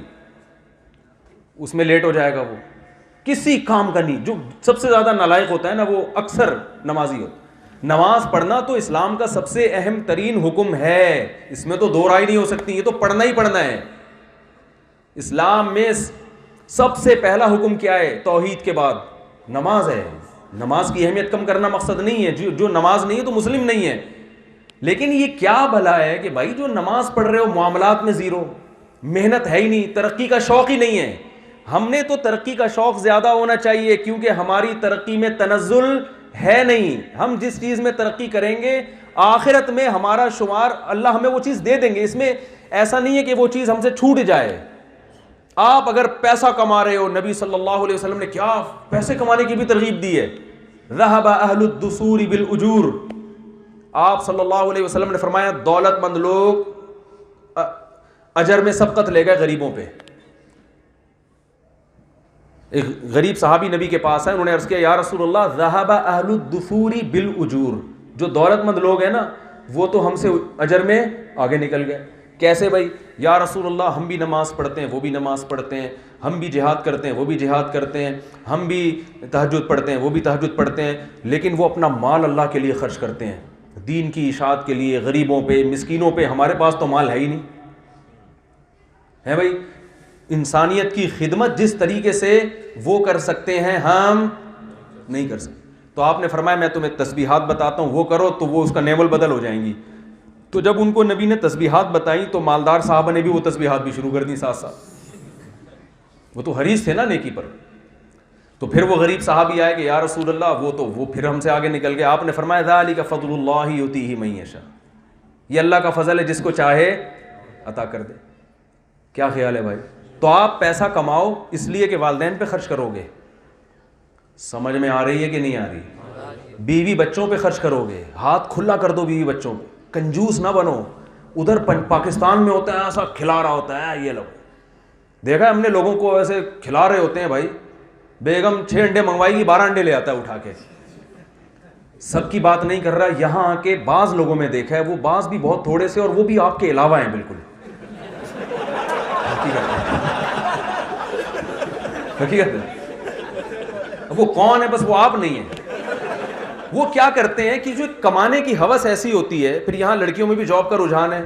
اس میں لیٹ ہو جائے گا, وہ کسی کام کا نہیں. جو سب سے زیادہ نالائق ہوتا ہے نا وہ اکثر نمازی ہوتا ہے. نماز پڑھنا تو اسلام کا سب سے اہم ترین حکم ہے, اس میں تو دو رائے نہیں ہو سکتی, یہ تو پڑھنا ہی پڑھنا ہے. اسلام میں سب سے پہلا حکم کیا ہے؟ توحید کے بعد نماز ہے. نماز کی اہمیت کم کرنا مقصد نہیں ہے, جو نماز نہیں ہے تو مسلم نہیں ہے. لیکن یہ کیا بھلا ہے کہ بھائی جو نماز پڑھ رہے ہو معاملات میں زیرو, محنت ہے ہی نہیں, ترقی کا شوق ہی نہیں ہے. ہم نے تو ترقی کا شوق زیادہ ہونا چاہیے, کیونکہ ہماری ترقی میں تنزل ہے نہیں. ہم جس چیز میں ترقی کریں گے آخرت میں ہمارا شمار اللہ ہمیں وہ چیز دے دیں گے. اس میں ایسا نہیں ہے کہ وہ چیز ہم سے چھوٹ جائے. آپ اگر پیسہ کما رہے ہو, نبی صلی اللہ علیہ وسلم نے کیا پیسے کمانے کی بھی ترغیب دی ہے, ذهب اہل الدثور بالاجور. آپ صلی اللہ علیہ وسلم نے فرمایا دولت مند لوگ اجر میں سبقت لے گئے غریبوں پہ. ایک غریب صحابی نبی کے پاس ہے, انہوں نے عرض کیا یا رسول اللہ ذهب اہل الدثور بالاجور, جو دولت مند لوگ ہیں نا وہ تو ہم سے اجر میں آگے نکل گئے. کیسے بھائی؟ یا رسول اللہ ہم بھی نماز پڑھتے ہیں وہ بھی نماز پڑھتے ہیں, ہم بھی جہاد کرتے ہیں وہ بھی جہاد کرتے ہیں, ہم بھی تہجد پڑھتے ہیں وہ بھی تہجد پڑھتے ہیں, لیکن وہ اپنا مال اللہ کے لیے خرچ کرتے ہیں, دین کی اشاعت کے لیے, غریبوں پہ مسکینوں پہ. ہمارے پاس تو مال ہے ہی نہیں ہے بھائی. انسانیت کی خدمت جس طریقے سے وہ کر سکتے ہیں ہم نہیں کر سکتے. تو آپ نے فرمایا میں تمہیں تسبیحات بتاتا ہوں, وہ کرو تو وہ اس کا نعم البدل ہو جائیں گی. تو جب ان کو نبی نے تسبیحات بتائیں تو مالدار صاحبہ نے بھی وہ تسبیحات بھی شروع کر دی ساتھ ساتھ. وہ تو حریص تھے نا نیکی پر. تو پھر وہ غریب صحابی آئے کہ یا رسول اللہ وہ پھر ہم سے آگے نکل گئے. آپ نے فرمایا ذالک فضل اللہ یؤتیہ من یشاء, یہ اللہ کا فضل ہے جس کو چاہے عطا کر دے. کیا خیال ہے بھائی؟ تو آپ پیسہ کماؤ اس لیے کہ والدین پہ خرچ کرو گے, سمجھ میں آ رہی ہے کہ نہیں آ رہی؟ بیوی بچوں پہ خرچ کرو گے, ہاتھ کھلا کر دو بیوی بچوں پہ, کنجوس نہ بنو. ادھر پاکستان میں ہوتا ہے ایسا کھلا رہا ہوتا ہے, یہ لوگ دیکھا ہے ہم نے لوگوں کو ایسے کھلا رہے ہوتے ہیں بھائی. بیگم 6 انڈے منگوائے گی 12 انڈے لے آتا ہے اٹھا کے. سب کی بات نہیں کر رہا, یہاں کے بعض لوگوں میں دیکھا ہے, وہ بعض بھی بہت تھوڑے سے اور وہ بھی آپ کے علاوہ ہیں بالکل. حقیقت ہے وہ کون ہے, بس وہ آپ نہیں ہیں. وہ کیا کرتے ہیں کہ جو کمانے کی ہوس ایسی ہوتی ہے, پھر یہاں لڑکیوں میں بھی جاب کا رجحان ہے,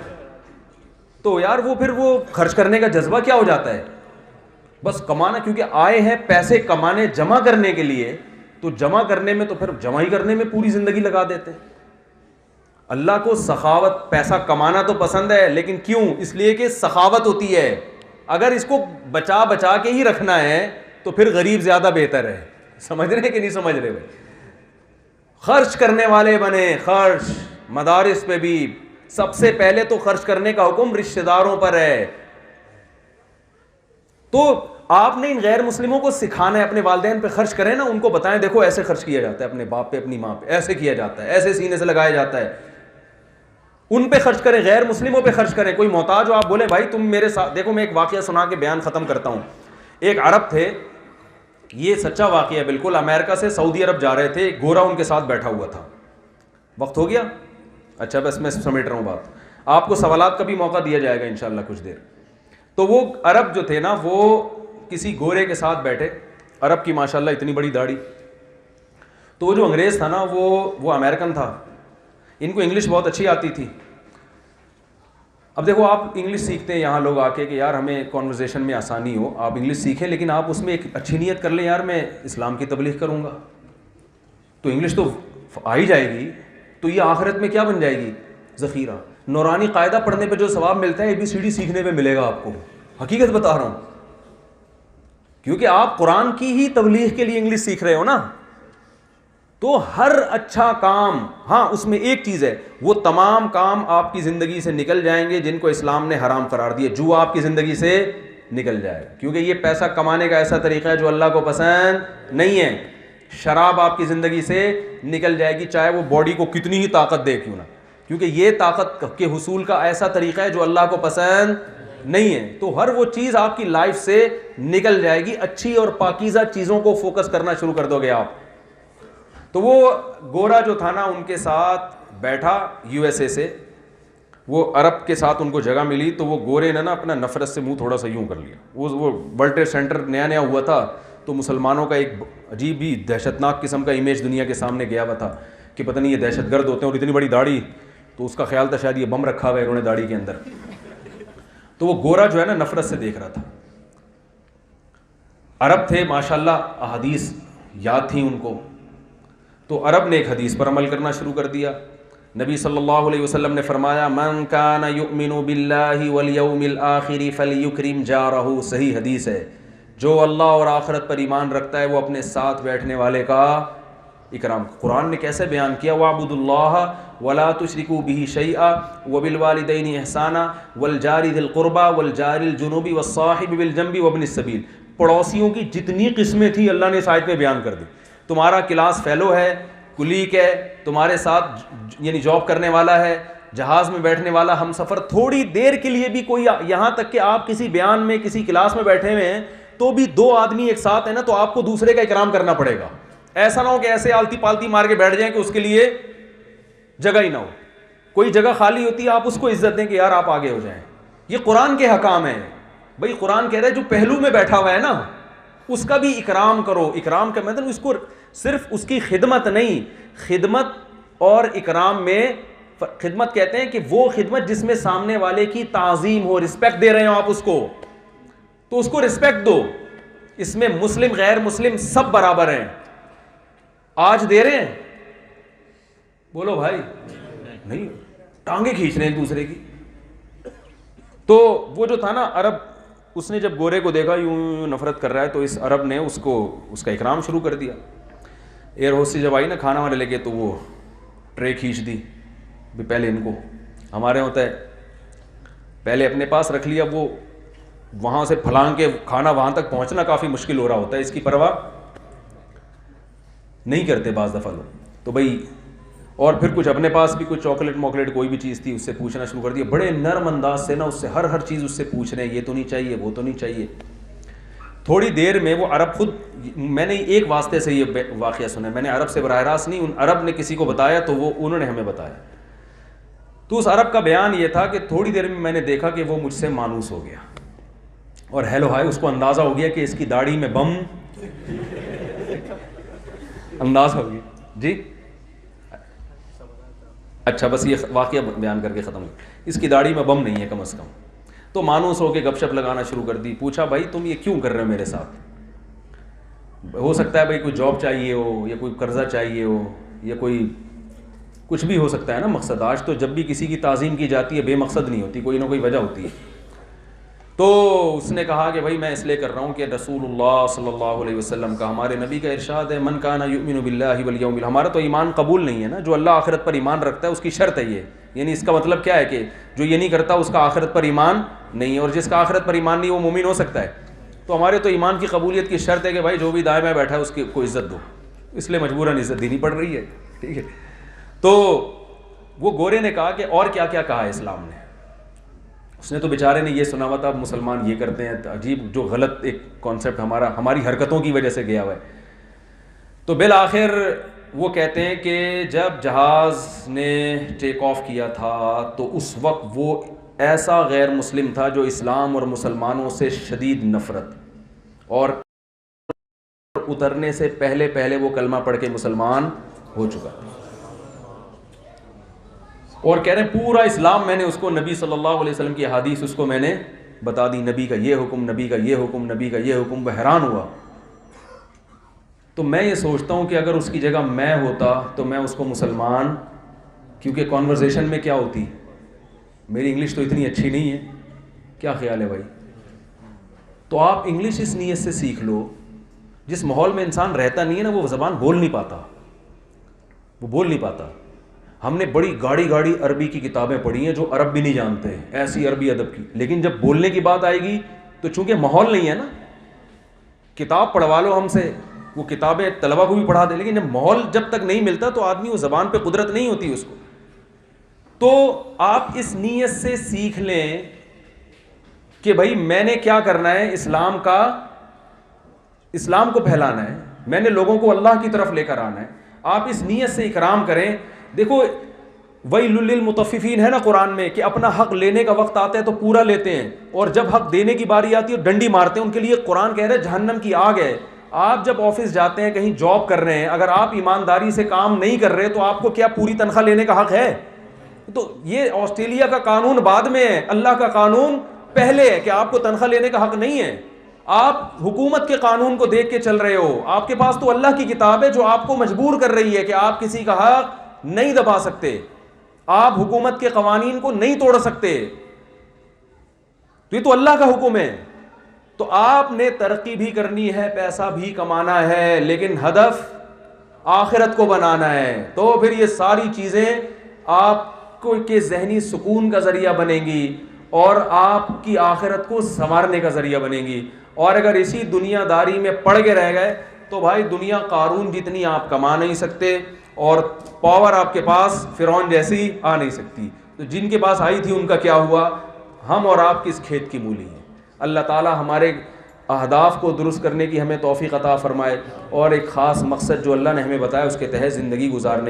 تو یار وہ پھر وہ خرچ کرنے کا جذبہ کیا ہو جاتا ہے, بس کمانا. کیونکہ آئے ہیں پیسے کمانے جمع کرنے کے لیے, تو جمع کرنے میں تو پھر جمع ہی کرنے میں پوری زندگی لگا دیتے ہیں. اللہ کو سخاوت, پیسا کمانا تو پسند ہے, لیکن کیوں؟ اس لیے کہ سخاوت ہوتی ہے. اگر اس کو بچا بچا کے ہی رکھنا ہے تو پھر غریب زیادہ بہتر ہے. سمجھ رہے کہ نہیں سمجھ رہے بھائی؟ خرچ کرنے والے بنے. خرچ مدارس پہ بھی سب سے پہلے تو خرچ کرنے کا حکم رشتہ داروں پر ہے. تو آپ نے ان غیر مسلموں کو سکھانا ہے, اپنے والدین پہ خرچ کریں نا, ان کو بتائیں دیکھو ایسے خرچ کیا جاتا ہے, اپنے باپ پہ اپنی ماں پہ ایسے کیا جاتا ہے, ایسے سینے سے لگایا جاتا ہے. ان پہ خرچ کریں, غیر مسلموں پہ خرچ کریں. کوئی محتاج ہو آپ بولیں بھائی تم میرے ساتھ دیکھو. میں ایک واقعہ سنا کے بیان ختم کرتا ہوں. ایک عرب تھے, یہ سچا واقعہ ہے بالکل, امریکہ سے سعودی عرب جا رہے تھے, ایک گورا ان کے ساتھ بیٹھا ہوا تھا. وقت ہو گیا؟ اچھا بس میں سمیٹ رہا ہوں بات, آپ کو سوالات کا بھی موقع دیا جائے گا انشاءاللہ کچھ دیر. تو وہ عرب جو تھے نا, وہ کسی گورے کے ساتھ بیٹھے, عرب کی ماشاءاللہ اتنی بڑی داڑھی. تو وہ جو انگریز تھا نا وہ امریکن تھا, ان کو انگلش بہت اچھی آتی تھی. اب دیکھو آپ انگلش سیکھتے ہیں یہاں لوگ آ کے کہ یار ہمیں کانورزیشن میں آسانی ہو, آپ انگلش سیکھیں, لیکن آپ اس میں ایک اچھی نیت کر لیں, یار میں اسلام کی تبلیغ کروں گا, تو انگلش تو آ ہی جائے گی, تو یہ آخرت میں کیا بن جائے گی؟ ذخیرہ. نورانی قاعدہ پڑھنے پہ جو ثواب ملتا ہے ABCD سیکھنے پہ ملے گا آپ کو. حقیقت بتا رہا ہوں, کیونکہ آپ قرآن کی ہی تبلیغ کے لیے انگلش سیکھ رہے ہو نا. تو ہر اچھا کام, ہاں اس میں ایک چیز ہے, وہ تمام کام آپ کی زندگی سے نکل جائیں گے جن کو اسلام نے حرام قرار دیا. جو آپ کی زندگی سے نکل جائے گا, کیونکہ یہ پیسہ کمانے کا ایسا طریقہ ہے جو اللہ کو پسند نہیں ہے. شراب آپ کی زندگی سے نکل جائے گی, چاہے وہ باڈی کو کتنی ہی طاقت دے کیوں نہ, کیونکہ یہ طاقت کے حصول کا ایسا طریقہ ہے جو اللہ کو پسند نہیں ہے. تو ہر وہ چیز آپ کی لائف سے نکل جائے گی. اچھی اور پاکیزہ چیزوں کو فوکس کرنا شروع کر دو گے آپ. تو وہ گورا جو تھا نا ان کے ساتھ بیٹھا, USA سے, وہ عرب کے ساتھ ان کو جگہ ملی, تو وہ گورے نے نا اپنا نفرت سے منہ تھوڑا سا یوں کر لیا. وہ ورلڈ ٹریڈ سینٹر نیا نیا ہوا تھا, تو مسلمانوں کا ایک عجیب ہی دہشت ناک قسم کا امیج دنیا کے سامنے گیا ہوا تھا کہ پتہ نہیں یہ دہشت گرد ہوتے ہیں, اور اتنی بڑی داڑھی, تو اس کا خیال تھا شاید یہ بم رکھا ہوا ہے انہوں نے داڑھی کے اندر. تو وہ گورا جو ہے نا نفرت سے دیکھ رہا تھا. عرب تھے ماشاءاللہ, احادیث یاد تھیں ان کو, تو عرب نے ایک حدیث پر عمل کرنا شروع کر دیا. نبی صلی اللہ علیہ وسلم نے فرمایا من کان یؤمن باللہ والیوم الآخر فلیکرم جارہ، صحیح حدیث ہے، جو اللہ اور آخرت پر ایمان رکھتا ہے وہ اپنے ساتھ بیٹھنے والے کا اکرام۔ قرآن نے کیسے بیان کیا، وَاعْبُدُوا اللَّهَ وَلَا تُشْرِكُوا بِهِ شَيْئًا وَبِالْوَالِدَيْنِ إِحْسَانًا وَالْجَارِ ذِي الْقُرْبَى وَالْجَارِ الْجُنُوبِ وَالصَّاحِبِ بِالْجَنبِ وَابْنِ السَّبِيلِ۔ پڑوسیوں کی جتنی قسمیں تھیں اللہ نے اس آیت میں بیان کر دی۔ تمہارا کلاس فیلو ہے، کلیگ ہے، تمہارے ساتھ یعنی جاب کرنے والا ہے، جہاز میں بیٹھنے والا ہم سفر، تھوڑی دیر کے لیے بھی کوئی، یہاں تک کہ آپ کسی بیان میں کسی کلاس میں بیٹھے ہوئے ہیں تو بھی دو آدمی ایک ساتھ ہیں نا، تو آپ کو دوسرے کا اکرام کرنا پڑے گا۔ ایسا نہ ہو کہ ایسے آلتی پالتی مار کے بیٹھ جائیں کہ اس کے لیے جگہ ہی نہ ہو، کوئی جگہ خالی ہوتی ہے آپ اس کو عزت دیں کہ یار آپ آگے ہو جائیں۔ یہ قرآن کے حکام ہیں بھائی، قرآن کہہ رہا ہے جو پہلو میں بیٹھا ہوا ہے نا اس کا بھی اکرام کرو۔ اکرام کا مطلب اس کو صرف اس کی خدمت نہیں، خدمت اور اکرام میں خدمت کہتے ہیں کہ وہ خدمت جس میں سامنے والے کی تعظیم ہو، رسپیکٹ دے رہے ہو آپ اس کو، تو اس کو رسپیکٹ دو۔ اس میں مسلم غیر مسلم سب برابر ہیں۔ آج دے رہے ہیں؟ بولو بھائی، نہیں، ٹانگیں کھینچ رہے ہیں ایک دوسرے کی۔ تو وہ جو تھا نا عرب، اس نے جب گورے کو دیکھا یوں نفرت کر رہا ہے تو اس عرب نے اس کا اکرام شروع کر دیا۔ ایئر ہوسٹس جب آئی نا کھانا وانے لے کے تو وہ ٹرے کھینچ دی، بھی پہلے ان کو، ہمارے ہوتا ہے پہلے اپنے پاس رکھ لیا، وہ وہاں سے پھلانگ کے کھانا وہاں تک پہنچنا کافی مشکل ہو رہا ہوتا ہے، اس کی پرواہ نہیں کرتے بعض دفعہ لوگ تو بھائی، اور پھر کچھ اپنے پاس بھی کچھ چاکلیٹ موکلیٹ کوئی بھی چیز تھی اس سے پوچھنا شروع کر دیا، بڑے نرم انداز سے نا اس سے ہر چیز اس سے پوچھ رہے ہیں، یہ تو نہیں چاہیے، وہ تو نہیں چاہیے۔ تھوڑی دیر میں وہ عرب خود، میں نے ایک واسطے سے یہ واقعہ سنا، میں نے عرب سے براہ راست نہیں، ان عرب نے کسی کو بتایا تو وہ انہوں نے ہمیں بتایا۔ تو اس عرب کا بیان یہ تھا کہ تھوڑی دیر میں نے دیکھا کہ وہ مجھ سے مانوس ہو گیا، اور ہیلو ہائے اس کو اندازہ ہو گیا کہ اس کی داڑھی میں بم انداز ہو گیا جی۔ اچھا بس یہ واقعہ بیان کر کے ختم ہو، اس کی داڑھی میں بم نہیں ہے کم از کم۔ تو مانوس ہو کے گپ شپ لگانا شروع کر دی۔ پوچھا بھائی تم یہ کیوں کر رہے ہو میرے ساتھ؟ ہو سکتا ہے بھائی کوئی جاب چاہیے ہو، یا کوئی قرضہ چاہیے ہو، یا کوئی کچھ بھی ہو سکتا ہے نا مقصد۔ آج تو جب بھی کسی کی تعظیم کی جاتی ہے بے مقصد نہیں ہوتی، کوئی نہ کوئی وجہ ہوتی ہے۔ تو اس نے کہا کہ بھائی میں اس لیے کر رہا ہوں کہ رسول اللہ صلی اللہ علیہ وسلم کا، ہمارے نبی کا ارشاد ہے من کان یؤمن باللہ والیوم الآخر۔ ہمارا تو ایمان قبول نہیں ہے نا، جو اللہ آخرت پر ایمان رکھتا ہے اس کی شرط ہے یہ، یعنی اس کا مطلب کیا ہے کہ جو یہ نہیں کرتا اس کا آخرت پر ایمان نہیں ہے، اور جس کا آخرت پر ایمان نہیں وہ مومن ہو سکتا ہے۔ تو ہمارے تو ایمان کی قبولیت کی شرط ہے کہ بھائی جو بھی دائیں بائیں بیٹھا ہے اس کو عزت دو، اس لیے مجبوراً عزت دینی پڑ رہی ہے، ٹھیک ہے۔ تو وہ گورے نے کہا کہ اور کیا کیا کہا ہے اسلام نے؟ اس نے تو بیچارے نے یہ سنا ہوا تھا اب مسلمان یہ کرتے ہیں، عجیب جو غلط ایک کانسیپٹ ہماری حرکتوں کی وجہ سے گیا ہوا ہے۔ تو بالآخر وہ کہتے ہیں کہ جب جہاز نے ٹیک آف کیا تھا تو اس وقت وہ ایسا غیر مسلم تھا جو اسلام اور مسلمانوں سے شدید نفرت، اور اترنے سے پہلے وہ کلمہ پڑھ کے مسلمان ہو چکا تھا، اور کہہ رہے ہیں پورا اسلام میں نے اس کو، نبی صلی اللہ علیہ وسلم کی احادیث اس کو میں نے بتا دی، نبی کا یہ حکم، نبی کا یہ حکم، نبی کا یہ حکم، وہ حیران ہوا۔ تو میں یہ سوچتا ہوں کہ اگر اس کی جگہ میں ہوتا تو میں اس کو مسلمان، کیونکہ کانورزیشن میں کیا ہوتی، میری انگلش تو اتنی اچھی نہیں ہے، کیا خیال ہے بھائی؟ تو آپ انگلش اس نیت سے سیکھ لو، جس ماحول میں انسان رہتا نہیں ہے نا وہ زبان بول نہیں پاتا۔ ہم نے بڑی گاڑی عربی کی کتابیں پڑھی ہیں جو عرب بھی نہیں جانتے ہیں، ایسی عربی ادب کی، لیکن جب بولنے کی بات آئے گی تو چونکہ ماحول نہیں ہے نا، کتاب پڑھوا لو ہم سے، وہ کتابیں طلبہ کو بھی پڑھا دیں، لیکن جب ماحول جب تک نہیں ملتا تو آدمی وہ زبان پہ قدرت نہیں ہوتی اس کو۔ تو آپ اس نیت سے سیکھ لیں کہ بھائی میں نے کیا کرنا ہے، اسلام کو پھیلانا ہے، میں نے لوگوں کو اللہ کی طرف لے کر آنا ہے۔ آپ اس نیت سے اکرام کریں۔ دیکھو ویل للمطففین ہے نا قرآن میں، کہ اپنا حق لینے کا وقت آتا ہے تو پورا لیتے ہیں، اور جب حق دینے کی باری آتی ہے ڈنڈی مارتے ہیں، ان کے لیے قرآن کہہ رہے ہیں جہنم کی آگ ہے۔ آپ جب آفس جاتے ہیں، کہیں جاب کر رہے ہیں، اگر آپ ایمانداری سے کام نہیں کر رہے تو آپ کو کیا پوری تنخواہ لینے کا حق ہے؟ تو یہ آسٹریلیا کا قانون بعد میں ہے، اللہ کا قانون پہلے ہے کہ آپ کو تنخواہ لینے کا حق نہیں ہے۔ آپ حکومت کے قانون کو دیکھ کے چل رہے ہو، آپ کے پاس تو اللہ کی کتاب ہے جو آپ کو مجبور کر رہی ہے کہ آپ کسی کا حق نہیں دبا سکتے۔ آپ حکومت کے قوانین کو نہیں توڑ سکتے، تو یہ تو اللہ کا حکم ہے. تو آپ نے ترقی بھی کرنی ہے، پیسہ بھی کمانا ہے، لیکن ہدف آخرت کو بنانا ہے. تو پھر یہ ساری چیزیں آپ کو کے ذہنی سکون کا ذریعہ بنیں گی اور آپ کی آخرت کو سنوارنے کا ذریعہ بنیں گی. اور اگر اسی دنیا داری میں پڑ کے رہ گئے تو بھائی دنیا قارون جتنی آپ کما نہیں سکتے، اور پاور آپ کے پاس فرعون جیسی آ نہیں سکتی. تو جن کے پاس آئی تھی ان کا کیا ہوا؟ ہم اور آپ کس کھیت کی مولی ہیں. اللہ تعالی ہمارے اہداف کو درست کرنے کی ہمیں توفیق عطا فرمائے، اور ایک خاص مقصد جو اللہ نے ہمیں بتایا اس کے تحت زندگی گزارنے